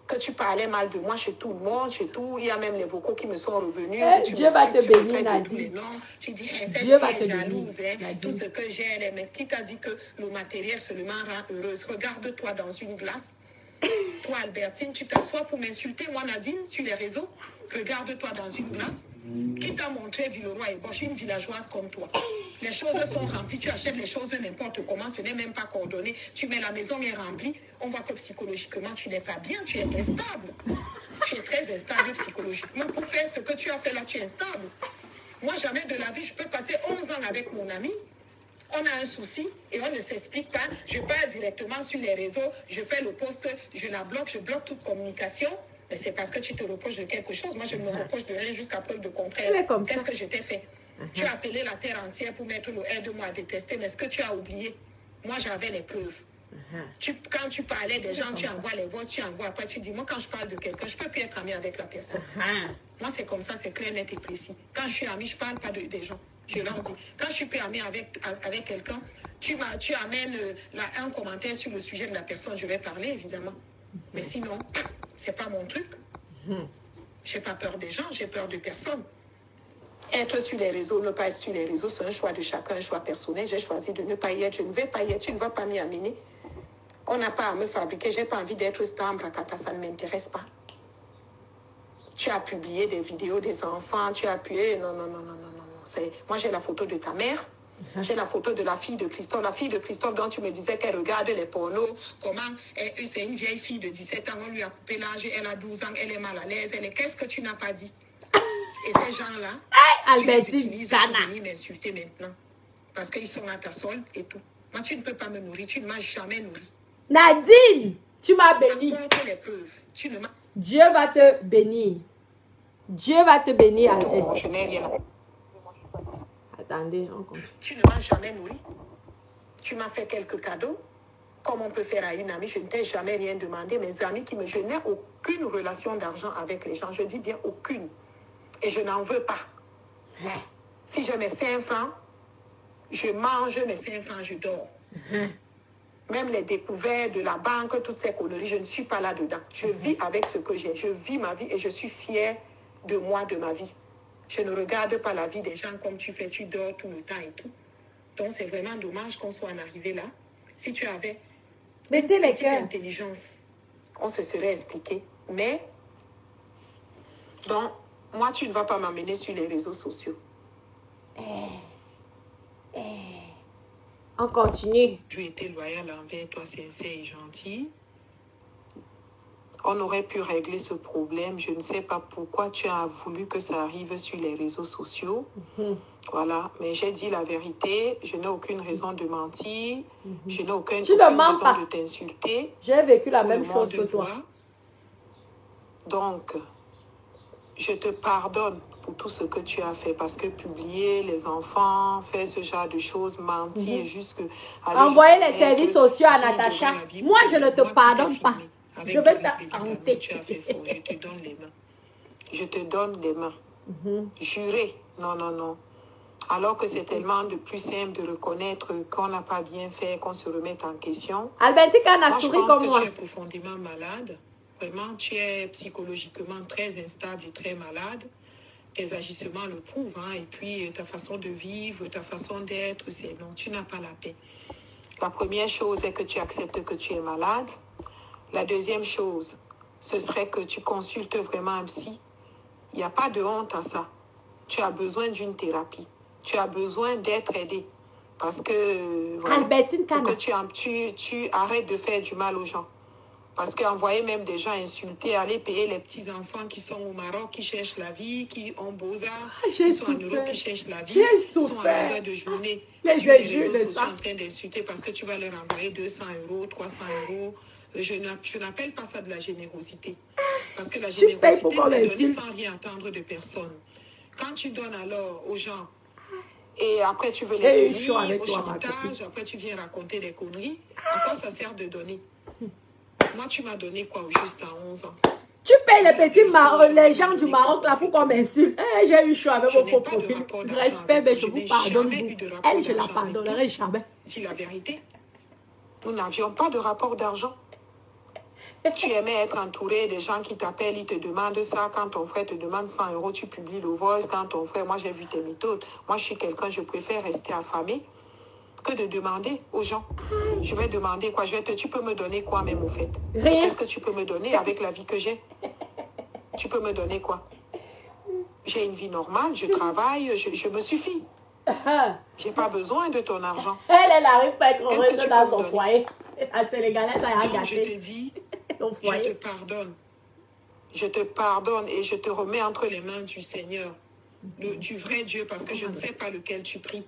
que tu parlais mal de moi chez tout le monde, chez tout. Il y a même les vocaux qui me sont revenus. Dieu va te bénir, Nadine. Tu dis, cette Dieu va fille te est jalouse. bénir. Tout ce que j'ai, mais qui t'a dit que le matériel seulement rend heureuse? Regarde-toi dans une glace. Toi, Albertine, tu t'assois pour m'insulter, moi, Nadine, sur les réseaux. Regarde-toi dans une glace. Qui t'a montré Villeroy et Bosch, une villageoise comme toi? Les choses sont remplies, tu achètes les choses n'importe comment, ce n'est même pas coordonné. Tu mets la maison est remplie, on voit que psychologiquement, tu n'es pas bien, tu es instable. Tu es très instable psychologiquement. Pour faire ce que tu as fait là, tu es instable. Moi, jamais de la vie, je peux passer 11 ans avec mon ami. On a un souci et on ne s'explique pas. Je passe directement sur les réseaux, je fais le post, je la bloque, je bloque toute communication. Mais c'est parce que tu te reproches de quelque chose. Moi, je ne me reproche de rien jusqu'à preuve de contraire. Qu'est-ce que je t'ai fait? Tu as appelé la terre entière pour mettre le aide-moi à détester. Mais ce que tu as oublié, moi, j'avais les preuves. Quand tu parlais des gens, tu envoies les votes, tu envoies. Après, tu dis, moi, quand je parle de quelqu'un, je ne peux plus être ami avec la personne. Moi, c'est comme ça, c'est clair, net et précis. Quand je suis ami, je ne parle pas des gens. Je leur dis. Quand je suis plus ami avec quelqu'un, tu amènes un commentaire sur le sujet de la personne, je vais parler, évidemment. Mais sinon, c'est pas mon truc. J'ai pas peur des gens, j'ai peur de personne. Être sur les réseaux, ne pas être sur les réseaux, c'est un choix de chacun, un choix personnel. J'ai choisi de ne pas y être, je ne vais pas y être, tu ne vas pas m'y amener. On n'a pas à me fabriquer, j'ai pas envie d'être star, Brakata, ça ne m'intéresse pas. Tu as publié des vidéos des enfants, tu as appuyé, non. Moi, j'ai la photo de ta mère. J'ai la photo de la fille de Christophe dont tu me disais qu'elle regarde les pornos. Comment c'est une vieille fille de 17 ans, on lui a coupé l'âge, elle a 12 ans, elle est mal à l'aise. Qu'est-ce que tu n'as pas dit? Et ces gens-là, tu les utilises pour venir m'insulter maintenant. Parce qu'ils sont à ta solde et tout. Moi, tu ne peux pas me nourrir, tu ne m'as jamais nourri. Nadine, tu m'as béni. Les preuves. Dieu va te bénir. Dieu va te bénir. Je n'ai rien. Attendez, on continue. Tu ne m'as jamais nourri. Tu m'as fait quelques cadeaux. Comme on peut faire à une amie, je ne t'ai jamais rien demandé. Mes amis je n'ai aucune relation d'argent avec les gens. Je dis bien aucune. Et je n'en veux pas. Si j'ai mes 5 francs, je mange mes 5 francs, je dors. Même les découvertes de la banque, toutes ces conneries, je ne suis pas là-dedans. Je vis avec ce que j'ai. Je vis ma vie et je suis fière de moi, de ma vie. Je ne regarde pas la vie des gens comme tu fais, tu dors tout le temps et tout. Donc, c'est vraiment dommage qu'on soit en arrivé là. Si tu avais une petite intelligence, on se serait expliqué. Mais, donc, moi, tu ne vas pas m'amener sur les réseaux sociaux. On continue. Tu étais loyal envers toi, sincère et gentil. On aurait pu régler ce problème. Je ne sais pas pourquoi tu as voulu que ça arrive sur les réseaux sociaux. Voilà, mais j'ai dit la vérité. Je n'ai aucune raison de mentir. Je n'ai aucune raison de t'insulter. J'ai vécu la même chose que toi. Donc, je te pardonne pour tout ce que tu as fait. Parce que publier les enfants, faire ce genre de choses, mentir, envoyer les services sociaux à Natacha. Moi, je ne te pardonne pas. Je vais t'attenter. Je te donne les mains. Je te donne les mains. Jurer. Non. Alors que c'est tellement de plus simple de reconnaître qu'on n'a pas bien fait, qu'on se remette en question. Albertine a souri comme moi. Tu es profondément malade. Vraiment, tu es psychologiquement très instable et très malade. Tes agissements le prouvent. Et puis, ta façon de vivre, ta façon d'être, c'est non, tu n'as pas la paix. La première chose est que tu acceptes que tu es malade. La deuxième chose, ce serait que tu consultes vraiment un psy. Il n'y a pas de honte à ça. Tu as besoin d'une thérapie. Tu as besoin d'être aidé. Parce que, voilà, Albertine Kana, tu arrêtes de faire du mal aux gens. Parce qu'envoyer même des gens insultés, aller payer les petits-enfants qui sont au Maroc, qui cherchent la vie, qui ont Beaux-Arts, qui sont en Europe, qui cherchent la vie, qui sont en longueur de journée, sur les réseaux sociaux en train d'insulter parce que tu vas leur envoyer 200 €, 300 €. Je n'appelle pas ça de la générosité. Parce que la Tu payes pour générosité, qu'on c'est donner m'insulte. sans rien attendre de personne. Quand tu donnes alors aux gens, et après tu veux les J'ai eu chaud punir avec au toi, ma copine. chantage, après tu viens raconter des conneries, à quoi ça sert de donner? Moi, tu m'as donné quoi au juste à 11 ans? Tu payes les Dis la petits vérité, les tu m'as gens du donné Maroc quoi là pour qu'on m'insulte. Eh, j'ai eu chaud avec Je vos n'ai faux pas de profils. rapport d'argent Respect, avec mais toi. je Je vous n'ai pardonne. jamais Vous. eu de rapport Elle, je la d'argent avec pardonnerai toi. jamais. Dis la vérité. Nous n'avions pas de rapport d'argent. Tu aimais être entouré des gens qui t'appellent, ils te demandent ça. Quand ton frère te demande 100 euros, tu publies le voice. Quand ton frère, moi j'ai vu tes méthodes. Moi je suis quelqu'un, je préfère rester affamé que de demander aux gens. Je vais demander quoi? Tu peux me donner quoi même au fait? Rien. Qu'est-ce que tu peux me donner avec la vie que j'ai? Tu peux me donner quoi? J'ai une vie normale, je travaille, je me suffis. J'ai pas besoin de ton argent. Elle n'arrive pas à être Qu'est-ce que heureuse tu dans peux son me donner? foyer. La Sénégalaise a Donc, je te gâté. dis, Ton je te foyer. pardonne. Je te pardonne et je te remets entre les mains du Seigneur, du vrai Dieu, parce que je ne sais pas lequel tu pries.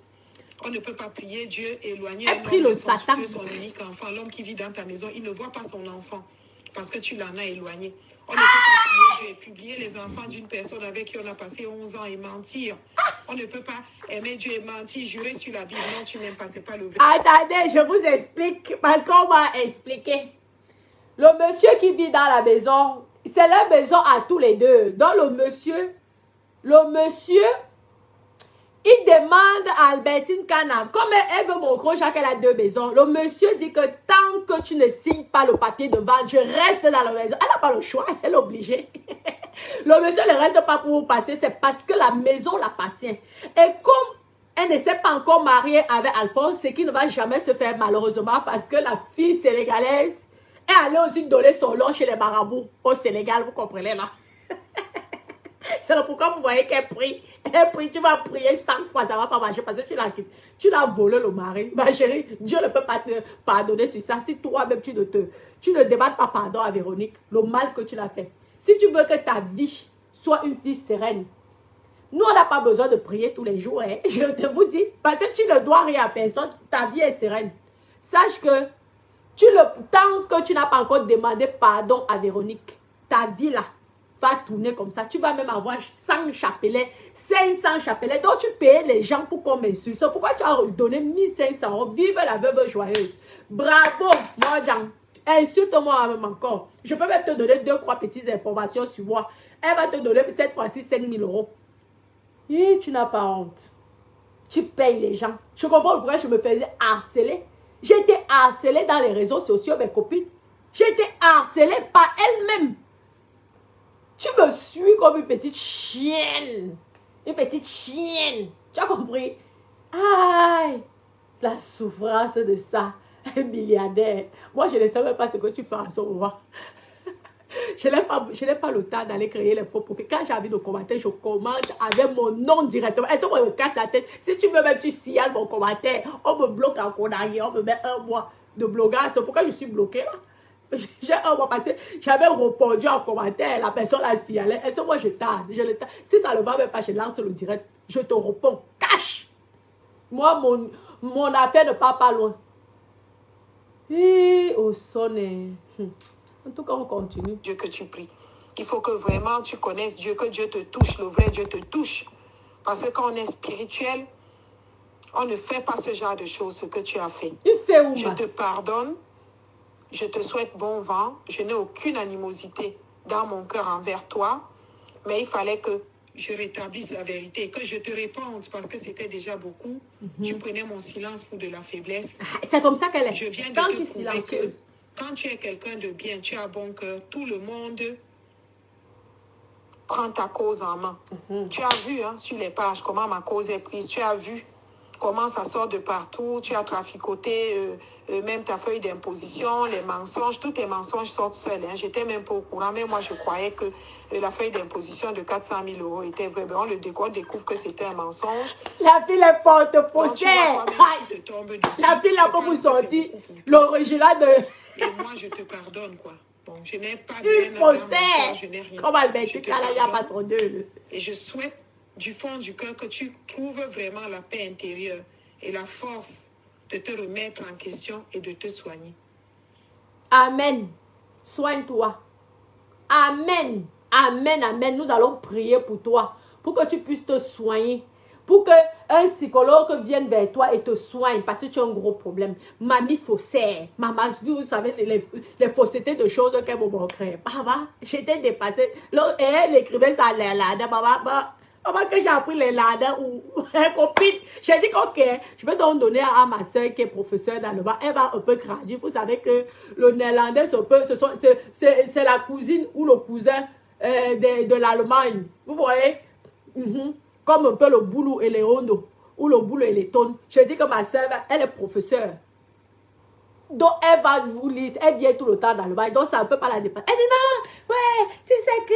On ne peut pas prier Dieu, éloigner Elle un prie homme le de son Satan. Dieu, son unique enfant, l'homme qui vit dans ta maison, il ne voit pas son enfant parce que tu l'en as éloigné. On ne peut pas prier Dieu et publier les enfants d'une personne avec qui on a passé 11 ans et mentir. On ne peut pas aimer Dieu et mentir, jurer sur la Bible. Non, tu n'aimes pas, c'est pas le vrai. Attendez, je vous explique parce qu'on m'a expliqué. Le monsieur qui vit dans la maison, c'est la maison à tous les deux. Donc le monsieur, il demande à Albertine Canam, comme elle veut mon gros Jacques, elle a 2 maisons. Le monsieur dit que tant que tu ne signes pas le papier de vente, je reste dans la maison. Elle n'a pas le choix, elle est obligée. Le monsieur ne reste pas pour vous passer, c'est parce que la maison l'appartient. Et comme elle ne s'est pas encore mariée avec Alphonse, ce qui ne va jamais se faire malheureusement parce que la fille sénégalaise est allée aussi donner son lot chez les marabouts au Sénégal, vous comprenez là? C'est pourquoi vous voyez qu'elle prie. Elle prie, tu vas prier 100 fois, ça ne va pas marcher parce que tu l'as volé le mari. Ma chérie, Dieu ne peut pas te pardonner sur ça. Si toi-même, tu ne demandes pas pardon à Véronique, le mal que tu l'as fait. Si tu veux que ta vie soit une vie sereine, nous, on n'a pas besoin de prier tous les jours. Hein. Je te vous dis, parce que tu ne dois rien à personne, ta vie est sereine. Sache que tant que tu n'as pas encore demandé pardon à Véronique, ta vie là va tourner comme ça. Tu vas même avoir 100 chapelets, 500 chapelets. Donc, tu payes les gens pour qu'on m'insulte. C'est pourquoi tu as donné 1500 euros. Vive la veuve joyeuse. Bravo, moi, Jean. Insulte-moi même encore. Je peux même te donner 2-3 petites informations sur moi. Elle va te donner cette fois-ci 5000 euros. Et tu n'as pas honte. Tu payes les gens. Je comprends pourquoi je me faisais harceler. J'ai été harcelée dans les réseaux sociaux, mes copines. J'ai été harcelée par elle-même. Tu me suis comme une petite chienne. Une petite chienne. Tu as compris? Aïe, la souffrance de ça. Un milliardaire. Moi, je ne savais pas ce que tu fais en ce moment. Je n'ai pas le temps d'aller créer les faux profils. Quand j'ai envie de commenter, je commente avec mon nom directement. Est-ce qu'on me casse la tête? Si tu veux même, tu signales mon commentaire. On me bloque en Konami. On me met 1 mois de blocage. C'est pourquoi je suis bloquée là. J'ai un mois passé, j'avais répondu en commentaire, la personne a signalé. Est-ce que moi je tarde? Si ça ne va même pas, je lance le direct. Je te réponds. Cache! Moi, mon affaire ne part pas loin. Et au sonnet. En tout cas, on continue. Dieu que tu pries. Il faut que vraiment tu connaisses Dieu, que Dieu te touche, le vrai Dieu te touche. Parce que quand on est spirituel, on ne fait pas ce genre de choses, ce que tu as fait. Tu fais où, Je te pardonne. Je te souhaite bon vent. Je n'ai aucune animosité dans mon cœur envers toi. Mais il fallait que je rétablisse la vérité, que je te réponde parce que c'était déjà beaucoup. Tu prenais mon silence pour de la faiblesse. C'est comme ça qu'elle est. Je viens de quand te tu es prouver silencieuse. que quand tu es quelqu'un de bien, tu as bon cœur, tout le monde prend ta cause en main. Tu as vu sur les pages comment ma cause est prise. Tu as vu comment ça sort de partout. Tu as traficoté même ta feuille d'imposition, les mensonges. Tous tes mensonges sortent seuls. J'étais même pas au courant. Mais moi, je croyais que la feuille d'imposition de 400 000 euros était vraie. On découvre que c'était un mensonge. La fille est forte faussaire. La fille n'a pas vous sortir l'original de... Et moi, je te pardonne, quoi. Bon, je n'ai pas une faussaire. Je n'ai rien. Comme Albertine Canam, il n'y a pas son deux. Et je souhaite du fond du cœur que tu trouves vraiment la paix intérieure et la force de te remettre en question et de te soigner. Amen. Soigne-toi. Amen. Amen, amen. Nous allons prier pour toi. Pour que tu puisses te soigner. Pour qu'un psychologue vienne vers toi et te soigne. Parce que tu as un gros problème. Mamie faussaire. Maman, vous savez, les faussetés de choses qu'elle me montrait. Maman, j'étais dépassée. Elle écrivait ça à l'air là. Maman, que j'ai appris les ladins ou copine. J'ai dit ok, je vais donc donner à ma soeur qui est professeure dans le bas. Elle va un peu grandir. Vous savez que le néerlandais, c'est la cousine ou le cousin de l'Allemagne. Vous voyez? Comme un peu le boulot et les hondo. Ou le boulot et les tonnes. Je dis que ma soeur, elle est professeure. Donc, elle va vous lire, elle vient tout le temps dans le bail, donc ça ne peut pas la dépasser. Elle dit non, ouais, tu sais que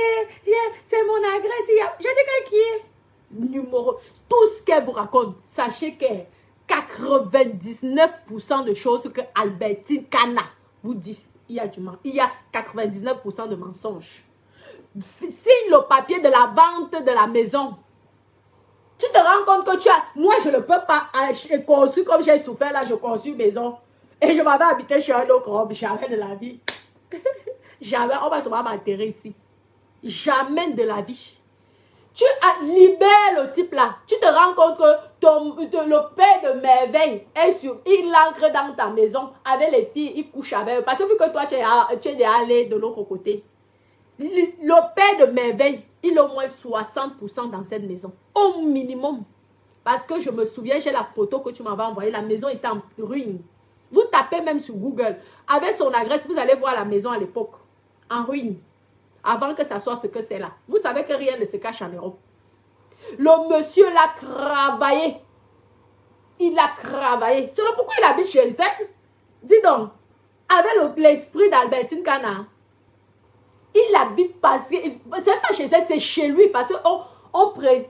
c'est mon agresse. Je dis qui est numéro. Tout ce qu'elle vous raconte, sachez que 99% de choses que Albertine Kana vous dit, il y a du mensonge. Il y a 99% de mensonges. Signe le papier de la vente de la maison. Tu te rends compte que tu as. Moi, je ne peux pas conçu comme j'ai souffert là, je conçus maison. Et je m'avais habité chez un autre homme, jamais de la vie. Jamais, on va souvent m'enterrer ici. Jamais de la vie. Tu libères le type là. Tu te rends compte que le père de merveille est sur, il entre dans ta maison avec les filles, il couche avec eux. Parce que vu que toi, tu es déjà allé de l'autre côté. Le père de merveille, il a au moins 60% dans cette maison. Au minimum. Parce que je me souviens, j'ai la photo que tu m'avais envoyée. La maison était en ruine. Vous tapez même sur Google. Avec son adresse, vous allez voir la maison à l'époque. En ruine. Avant que ça soit ce que c'est là. Vous savez que rien ne se cache en Europe. Le monsieur l'a travaillé. Il a travaillé. C'est pourquoi il habite chez elle. Dis donc. Avec l'esprit d'Albertine Kana. Il habite parce que. C'est pas chez elle, c'est chez lui. Parce que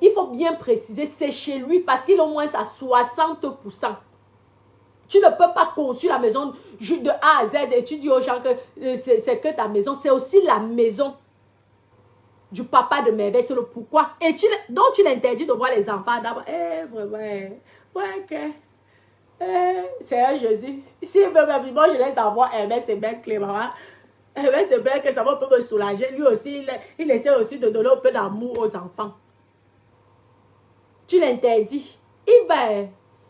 il faut bien préciser, c'est chez lui. Parce qu'il a au moins à 60%. Tu ne peux pas construire la maison de A à Z et tu dis aux gens que c'est que ta maison. C'est aussi la maison du papa de merveille. C'est le pourquoi. Et donc tu l'interdis de voir les enfants d'abord. Vraiment. Ouais, ok. C'est un Jésus. Si moi je laisse avoir, c'est bien Clément. C'est bien que ça va me soulager. Lui aussi, il essaie aussi de donner un peu d'amour aux enfants. Tu l'interdis.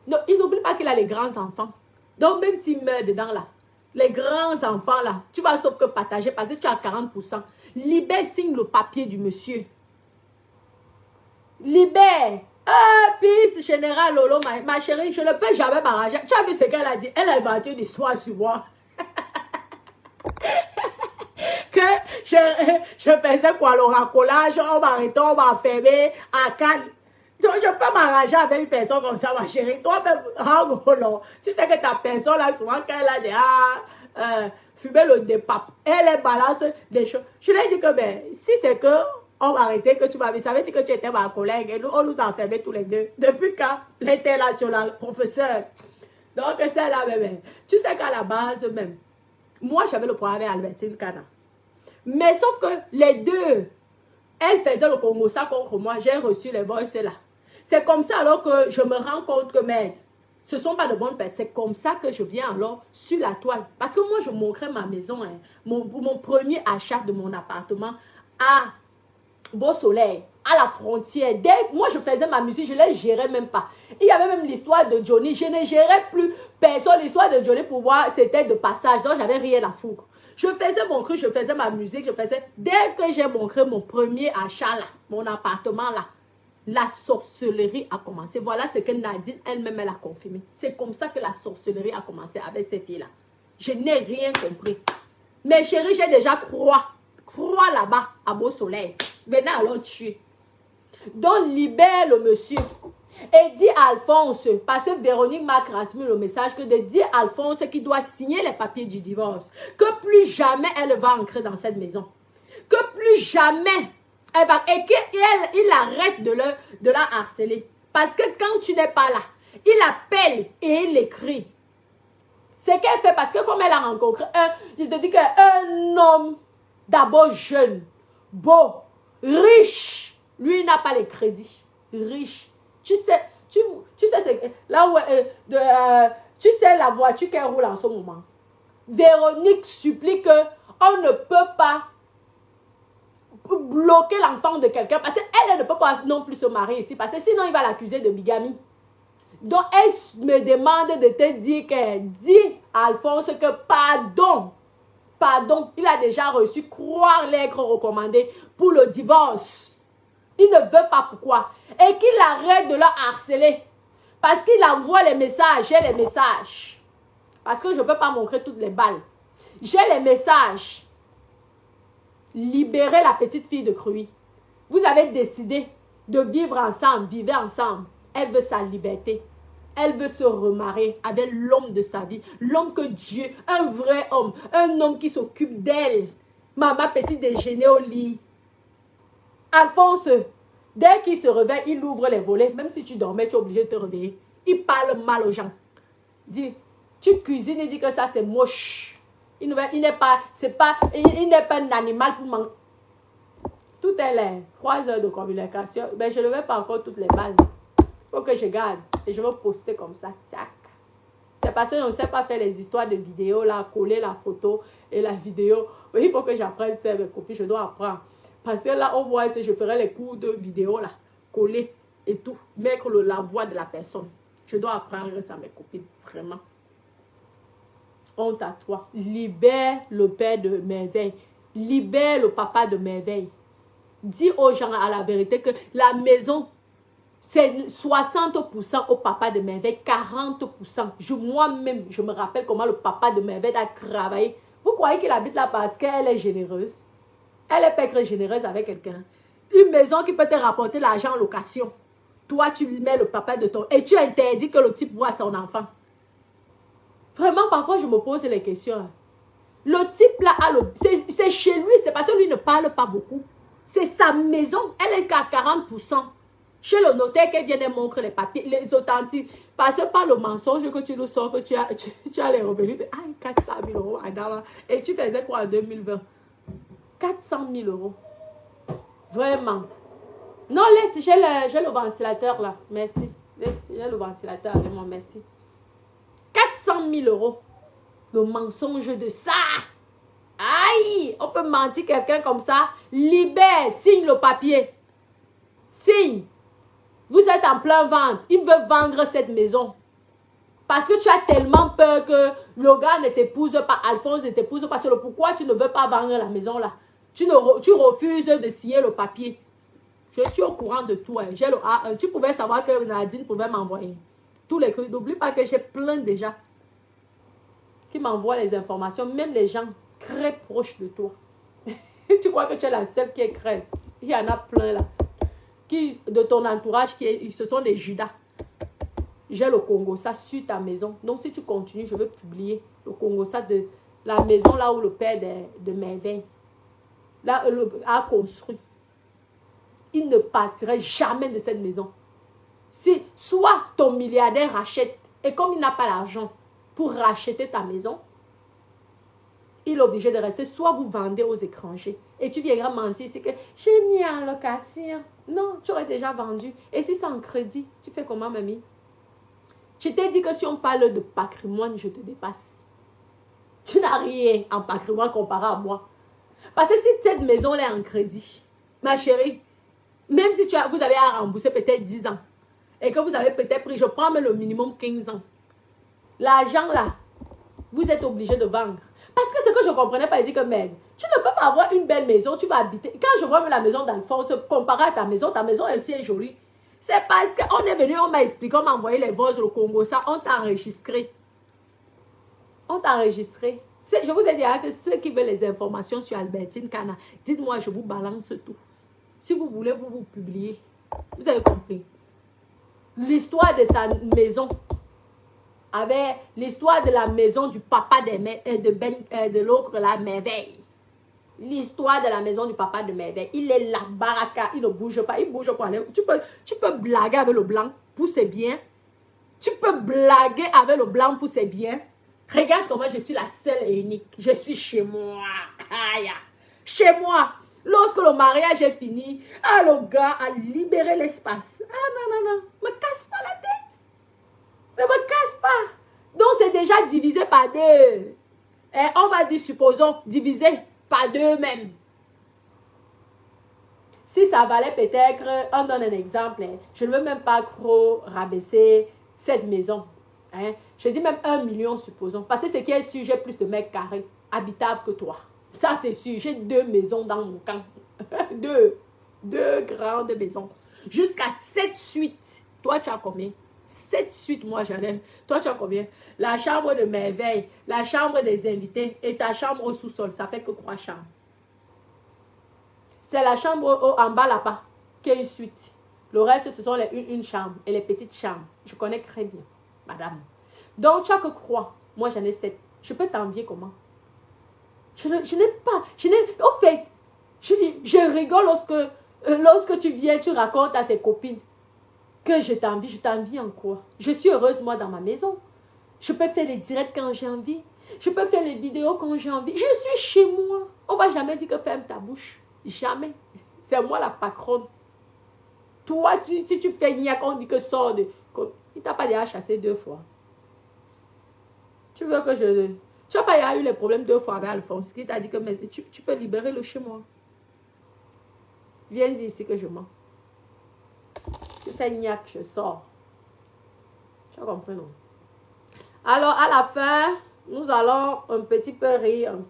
Non, il n'oublie pas qu'il a les grands enfants. Donc, même s'il meurt dedans là, les grands enfants là, tu vas sauf que partager parce que tu as 40%. Libère, signe le papier du monsieur. Libère. Peace, général Lolo, ma chérie, je ne peux jamais m'arranger. Tu as vu ce qu'elle a dit? Elle a inventé une histoire sur moi. Que je faisais quoi, le racolage, on m'arrêtait, on m'a enfermé à Cannes. Donc, je peux m'arranger avec une personne comme ça, ma chérie. Toi-même, tu sais que ta personne, là, souvent, quand elle a dit, fumer le dépap, elle balance des choses. Je lui ai dit que, ben, si c'est que on m'a arrêté, que tu m'avais, ça veut dire que tu étais ma collègue, et nous, on nous a enfermés tous les deux. Depuis quand? L'international, professeur. Donc, c'est là, même. Tu sais qu'à la base, même, moi, j'avais le problème avec Albertine Kana. Mais sauf que les deux, elle faisait le Congo ça contre moi, j'ai reçu les voices là. C'est comme ça alors que je me rends compte que, merde, ce ne sont pas de bonnes personnes. C'est comme ça que je viens alors sur la toile. Parce que moi, je montrais ma maison, hein, mon premier achat de mon appartement à Beau Soleil, à la frontière. Moi, je faisais ma musique, je ne les gérais même pas. Il y avait même l'histoire de Johnny. Je ne gérais plus personne. L'histoire de Johnny, pour moi, c'était de passage. Donc, j'avais rien à foutre. Je faisais mon truc, je faisais ma musique, je faisais... Dès que j'ai montré mon premier achat là, mon appartement là, la sorcellerie a commencé. Voilà ce que Nadine elle-même, elle a confirmé. C'est comme ça que la sorcellerie a commencé avec ces filles-là. Je n'ai rien compris. Mais chérie, j'ai déjà croix là-bas, à Beau Soleil. Venez alors tuer. Donc, libère le monsieur. Et dis à Alphonse, parce que Véronique m'a transmis le message, que de dire à Alphonse qu'il doit signer les papiers du divorce. Que plus jamais elle va entrer dans cette maison. Que plus jamais elle va... Et qu'il arrête de la harceler. Parce que quand tu n'es pas là, il appelle et il écrit. C'est qu'elle fait parce que comme elle a rencontré je te dis qu'un homme d'abord jeune, beau, riche, lui il n'a pas les crédits. Riche. Tu sais, là où, tu sais la voiture qu'elle roule en ce moment. Véronique supplie qu'on on ne peut pas bloquer l'enfant de quelqu'un parce qu'elle ne peut pas non plus se marier ici parce que sinon il va l'accuser de bigamie. Donc elle me demande de te dire qu'elle dit à Alphonse que pardon, il a déjà reçu croire lettre recommandée pour le divorce. Il ne veut pas pourquoi. Et qu'il arrête de la harceler. Parce qu'il envoie les messages, j'ai les messages. Parce que je ne peux pas montrer toutes les balles. J'ai les messages. Libérez la petite fille de Cruy. Vous avez décidé de vivre ensemble, vivez ensemble. Elle veut sa liberté. Elle veut se remarier avec l'homme de sa vie. L'homme que Dieu, un vrai homme. Un homme qui s'occupe d'elle. Maman petit déjeuner au lit. Alphonse, dès qu'il se réveille, il ouvre les volets. Même si tu dormais, tu es obligé de te réveiller. Il parle mal aux gens. Dis, tu cuisines et dis que ça c'est moche. Il n'est pas un animal pour manger. Tout est là. 3 heures de communication. Mais je ne vais pas encore toutes les balles. Il faut que je garde. Et je vais poster comme ça. Tac. C'est parce que je ne sais pas faire les histoires de vidéos là, coller la photo et la vidéo. Il faut que j'apprenne ça, mes copines. Je dois apprendre. Parce que là, au moins, je ferai les cours de vidéo là, coller et tout. Mettre la voix de la personne. Je dois apprendre ça, mes copines. Vraiment. Honte à toi. Libère le père de merveille. Libère le papa de merveille. Dis aux gens à la vérité que la maison, c'est 60% au papa de merveille, 40%. Moi-même, je me rappelle comment le papa de merveille a travaillé. Vous croyez qu'il habite là parce qu'elle est généreuse? Elle est pas très généreuse avec quelqu'un. Une maison qui peut te rapporter l'argent en location. Toi, tu lui mets le papa de ton... Et tu interdis que le type voit son enfant. Vraiment, parfois, je me pose les questions. Le type là, c'est chez lui. C'est parce que lui ne parle pas beaucoup. C'est sa maison. Elle est qu'à 40%. Chez le notaire, qu'elle vienne montrer les papiers, les authentiques. Parce que par le mensonge que tu nous sors, que tu as les revenus de 400 000 euros. Et tu faisais quoi en 2020? 400 000 euros. Vraiment. Non, laisse, j'ai le ventilateur là. Merci. J'ai le ventilateur avec moi, merci. 400 000 euros. Le mensonge de ça. Aïe, on peut mentir quelqu'un comme ça. Libère, signe le papier. Signe. Vous êtes en plein vente. Il veut vendre cette maison. Parce que tu as tellement peur que le gars ne t'épouse pas, Alphonse ne t'épouse pas. C'est le pourquoi tu ne veux pas vendre la maison là. Tu refuses de signer le papier. Je suis au courant de tout. Hein. J'ai le A1. Tu pouvais savoir que Nadine pouvait m'envoyer tous les trucs. N'oublie pas que j'ai plein déjà qui m'envoient les informations. Même les gens très proches de toi. Tu crois que tu es la seule qui est crème. Il y en a plein là. Qui, de ton entourage, ce sont des Judas. J'ai le Congo, ça sur ta maison. Donc, si tu continues, je vais publier le Congo, ça de la maison là où le père de merveille là, a construit. Il ne partirait jamais de cette maison. Si soit ton milliardaire rachète, et comme il n'a pas l'argent pour racheter ta maison, il est obligé de rester. Soit vous vendez aux étrangers. Et tu viendras mentir, c'est que j'ai mis en location. Non, tu aurais déjà vendu. Et si c'est en crédit, tu fais comment, mamie? Je t'ai dit que si on parle de patrimoine, je te dépasse. Tu n'as rien en patrimoine comparé à moi. Parce que si cette maison est en crédit, ma chérie, même si vous avez à rembourser peut-être 10 ans, et que vous avez peut-être pris, je prends même le minimum 15 ans, l'argent là, vous êtes obligé de vendre. Parce que ce que je ne comprenais pas, il dit que merde, tu ne peux pas avoir une belle maison, tu vas habiter. Quand je vois la maison d'Alphonse, comparé à ta maison est aussi jolie. C'est parce qu'on est venu, on m'a expliqué, on m'a envoyé les voix au Congo, ça, on t'a enregistré. On t'a enregistré. Je vous ai dit que ceux qui veulent les informations sur Albertine Kana, dites-moi, je vous balance tout. Si vous voulez, vous publiez. Vous avez compris. L'histoire de sa maison, avec l'histoire de la maison du papa de l'autre, la merveille. L'histoire de la maison du papa de merveille. Il est là, baraka, il ne bouge pas. Il bouge quoi? Tu peux blaguer avec le blanc pour ses biens. Tu peux blaguer avec le blanc pour ses biens. Regarde comment je suis la seule et unique. Je suis chez moi. Aïe. Chez moi. Lorsque le mariage est fini, le gars a libéré l'espace. Non. Me casse pas la tête. Ne me casse pas. Donc, c'est déjà divisé par deux. Et on va dire, supposons, divisé Pas d'eux-mêmes. Si ça valait peut-être, on donne un exemple, hein, je ne veux même pas trop rabaisser cette maison. Hein. Je dis même 1 million, supposons. Parce que c'est qui est sûr, j'ai plus de mètres carrés habitables que toi. Ça, c'est sûr. J'ai 2 maisons dans mon camp. deux grandes maisons. Jusqu'à 7 suites. Toi, tu as combien? 7 suites, moi, j'en ai. Toi, tu as combien? La chambre de merveille, la chambre des invités et ta chambre au sous-sol. Ça fait que 3 chambres. C'est la chambre en bas là-bas qui est une suite. Le reste, ce sont une chambre et les petites chambres. Je connais très bien, madame. Donc, tu as que croire. Moi, j'en ai 7. Je peux t'envier comment? Je n'ai pas. Au fait, je rigole lorsque tu viens, tu racontes à tes copines que je t'envie. Je t'envie en quoi? Je suis heureuse, moi, dans ma maison. Je peux faire les directs quand j'ai envie. Je peux faire les vidéos quand j'ai envie. Je suis chez moi. On ne va jamais dire que ferme ta bouche. Jamais. C'est moi la patronne. Toi, si tu fais niaque, on dit que sors de... Il t'a pas déjà chassé 2 fois. Tu veux que je... Tu n'as pas eu les problèmes 2 fois avec Alphonse qui t'a dit que tu peux libérer le chez moi. Viens ici que je mens. Tu fais niaque, je sors. Tu as compris, non? Alors, à la fin, nous allons un petit peu rire, un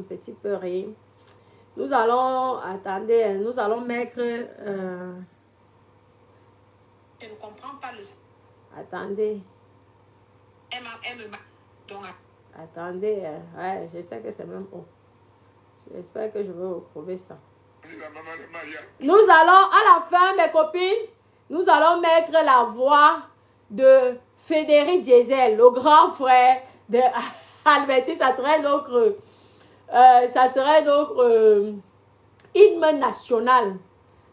petit peu rire. Nous allons, attendez, nous allons mettre... Je ne comprends pas le... Attendez. Donc, attendez, ouais, je sais que c'est même haut. J'espère que je vais retrouver ça. Nous allons, à la fin, mes copines, nous allons mettre la voix de Frédéric Diesel, le grand frère de Alberti. Ça serait notre... hymne national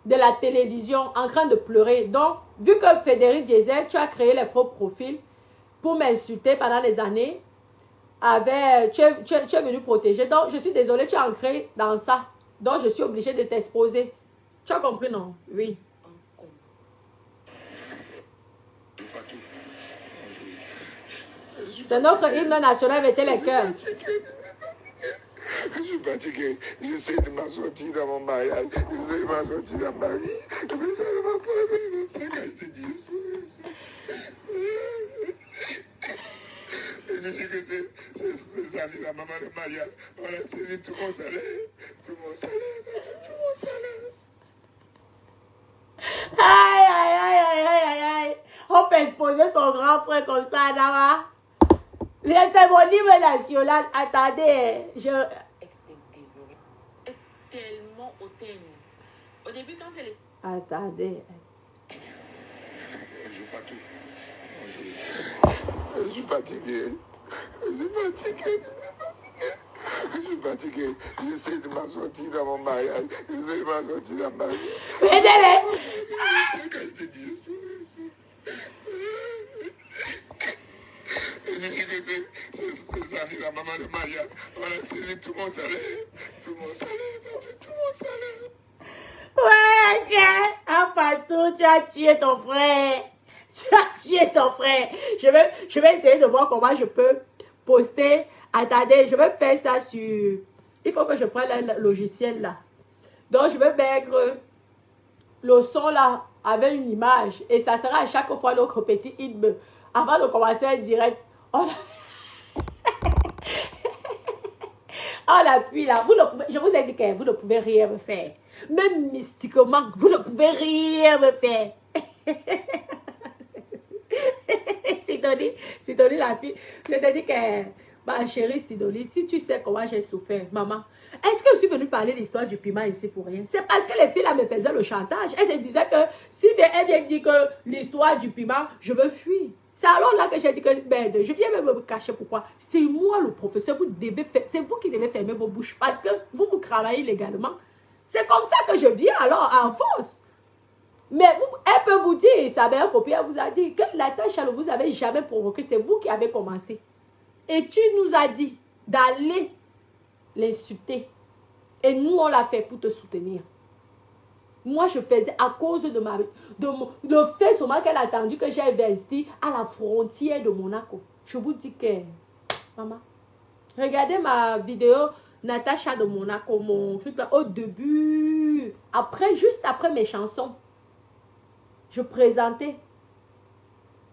de la télévision en train de pleurer. Donc, vu que Frédéric Diesel, tu as créé les faux profils pour m'insulter pendant des années, tu es venu protéger. Donc, je suis désolée, tu es ancré dans ça. Donc, je suis obligée de t'exposer. Tu as compris, non? Oui. C'est notre hymne national, mettez les cœurs. Je suis fatigué. J'essaie de m'assortir dans mon mariage. J'essaie de m'assortir dans ma vie. Mais ça ne va pas. Je te dis. Je dis que c'est ça, la maman de Maria. On a saisi tout mon salaire. Tout mon salaire. Tout mon salaire. Aïe, aïe, aïe, aïe, aïe, aïe. On peut exposer son grand frère comme ça, Dama. C'est mon livre national. Attendez, tellement hôtel. Au début, quand c'est les... Attendez. Je suis fatigué. Je suis fatigué. Je suis fatigué. Je suis fatigué. J'essaie de m'assortir dans mon mariage. J'essaie de m'assortir dans ma vie. Aidez-les. Quand je te dis je dis que c'est ça, la maman de Maria. On a saisi tout mon salaire. Tout mon salaire. Tout mon salaire. Ouais, ok. Enfin, tout, tu as tué ton frère. Tu as tué ton frère. Je vais essayer de voir comment je peux poster. Attendez, je vais faire ça sur... Il faut que je prenne le logiciel là. Donc, je vais mettre le son là avec une image. Et ça sera à chaque fois notre petit hymne. Avant de commencer un direct, on appuie là. Je vous ai dit que vous ne pouvez rien me faire. Même mystiquement, vous ne pouvez rien me faire. Sidonie la fille. Je te dis que, ma chérie Sidonie, si tu sais comment j'ai souffert, maman, est-ce que je suis venue parler de l'histoire du piment ici pour rien? C'est parce que les filles là me faisaient le chantage. Elles se disaient que si elle vient dire que l'histoire du piment, je veux fuir. C'est alors là que j'ai dit que merde, je viens même me cacher. Pourquoi? C'est moi le professeur, c'est vous qui devez fermer vos bouches parce que vous travaillez légalement. C'est comme ça que je viens alors en force. Mais elle peut vous dire, sa meilleure copine, elle vous a dit que la tâche ne vous avez jamais provoqué, c'est vous qui avez commencé. Et tu nous as dit d'aller l'insulter. Et nous, on l'a fait pour te soutenir. Moi, je faisais à cause de le fait seulement qu'elle a attendu que j'ai investi à la frontière de Monaco. Je vous dis que, maman, regardez ma vidéo Natacha de Monaco, mon truc là, au début, après, juste après mes chansons, je présentais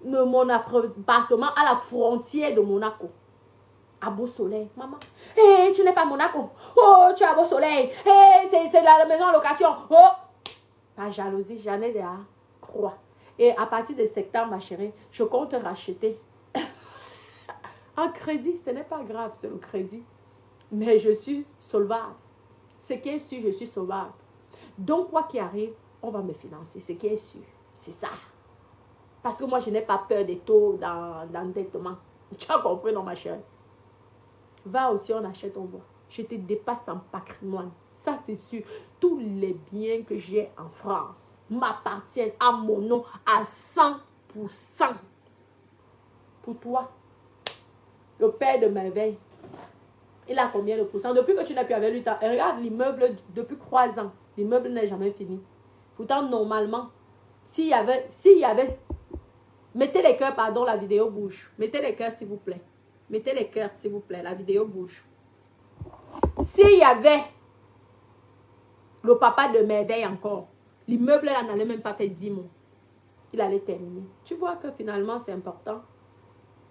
mon appartement à la frontière de Monaco. À Beau Soleil, maman. Hé, tu n'es pas à Monaco. Oh, tu es à Beau Soleil. Hé, c'est la maison en location. Oh, pas jalousie, j'en ai des croix. Et à partir de septembre, ma chérie, je compte racheter. En crédit, ce n'est pas grave, c'est le crédit. Mais je suis solvable. Ce qui est sûr, je suis solvable. Donc, quoi qu'il arrive, on va me financer. Ce qui est sûr, c'est ça. Parce que moi, je n'ai pas peur des taux d'endettement. Tu as compris, non, ma chérie? Va aussi, on achète, on voit. Je te dépasse en patrimoine. Ça, c'est sûr. Tous les biens que j'ai en France m'appartiennent à mon nom à 100%. Pour toi, le père de merveille, il a combien de pourcents? Depuis que tu n'as plus avec lui, regarde l'immeuble depuis 3 ans. L'immeuble n'est jamais fini. Pourtant, normalement, s'il y avait, mettez les cœurs, pardon, la vidéo bouge. Mettez les cœurs, s'il vous plaît. Mettez les cœurs, s'il vous plaît. La vidéo bouge. S'il y avait le papa de merveille encore, l'immeuble là n'allait même pas faire 10 mois. Il allait terminer. Tu vois que finalement, c'est important.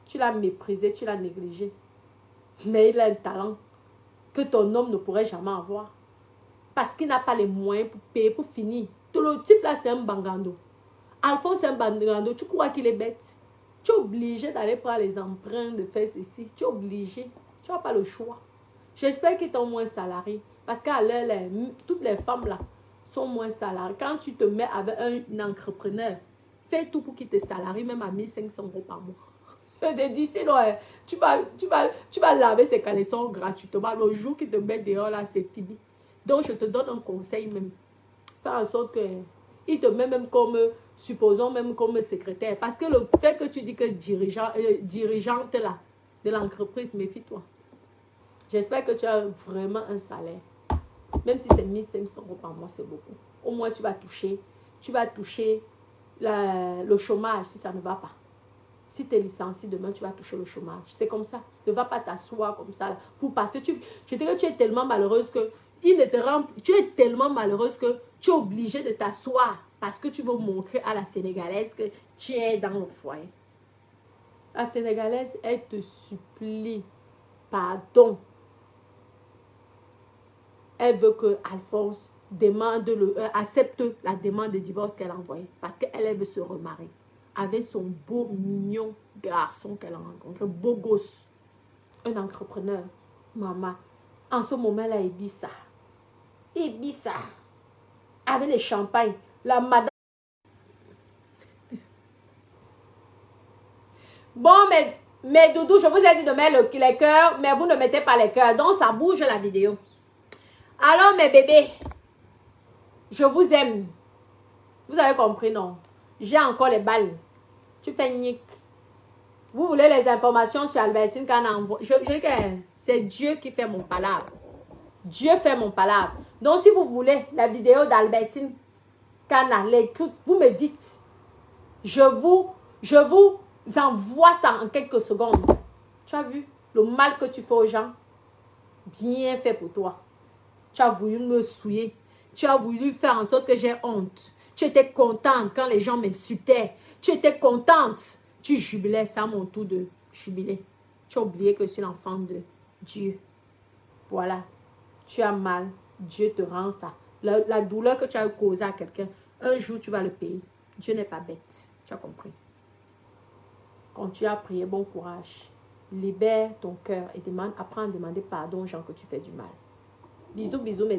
Tu l'as méprisé, tu l'as négligé. Mais il a un talent que ton homme ne pourrait jamais avoir. Parce qu'il n'a pas les moyens pour payer, pour finir. Tout le type là, c'est un bangando. Alphonse, c'est un bangando. Tu crois qu'il est bête? Tu es obligé d'aller prendre les emprunts, de faire ceci. Tu es obligé. Tu n'as pas le choix. J'espère qu'ils t'ont moins salarié. Parce qu'à l'heure, toutes les femmes là sont moins salariées. Quand tu te mets avec un entrepreneur, fais tout pour qu'il te salarie, même à 1500 € par mois. Je te dis, sinon, tu vas laver ses caleçons gratuitement. Le jour qu'il te met dehors, là, c'est fini. Donc, je te donne un conseil même. Fais en sorte que il te met même comme, supposons même comme secrétaire. Parce que le fait que tu dis que dirigeante là, de l'entreprise, méfie-toi. J'espère que tu as vraiment un salaire. Même si c'est 1500 € par mois, c'est beaucoup. Au moins, tu vas toucher le chômage si ça ne va pas. Si tu es licencié, demain, tu vas toucher le chômage. C'est comme ça. Ne va pas t'asseoir comme ça. Parce que je te dis que tu es tellement malheureuse que tu es tellement malheureuse que tu es obligée de t'asseoir parce que tu veux montrer à la Sénégalaise que tu es dans le foyer. La Sénégalaise, elle te supplie pardon. Elle veut que Alphonse accepte la demande de divorce qu'elle a envoyée parce qu'elle veut se remarier avec son beau, mignon garçon qu'elle a rencontré, beau gosse, un entrepreneur, maman. En ce moment-là, Ibiza, avec les champagnes, la madame. Bon, mais Doudou, je vous ai dit de mettre les cœurs, mais vous ne mettez pas les cœurs, donc ça bouge la vidéo. Alors, mes bébés, je vous aime. Vous avez compris, non? J'ai encore les balles. Tu fais nique. Vous voulez les informations sur Albertine Kana? C'est Dieu qui fait mon palabre. Dieu fait mon palabre. Donc, si vous voulez la vidéo d'Albertine Kana, vous me dites. Je vous envoie ça en quelques secondes. Tu as vu le mal que tu fais aux gens? Bien fait pour toi. Tu as voulu me souiller. Tu as voulu faire en sorte que j'ai honte. Tu étais contente quand les gens m'insultaient. Tu étais contente. Tu jubilais. C'est à mon tour de jubiler. Tu as oublié que je suis l'enfant de Dieu. Voilà. Tu as mal. Dieu te rend ça. La douleur que tu as causée à quelqu'un, un jour tu vas le payer. Dieu n'est pas bête. Tu as compris. Continue à prier. Bon courage. Libère ton cœur et apprends à demander pardon aux gens que tu fais du mal. Bisous, bisous, mes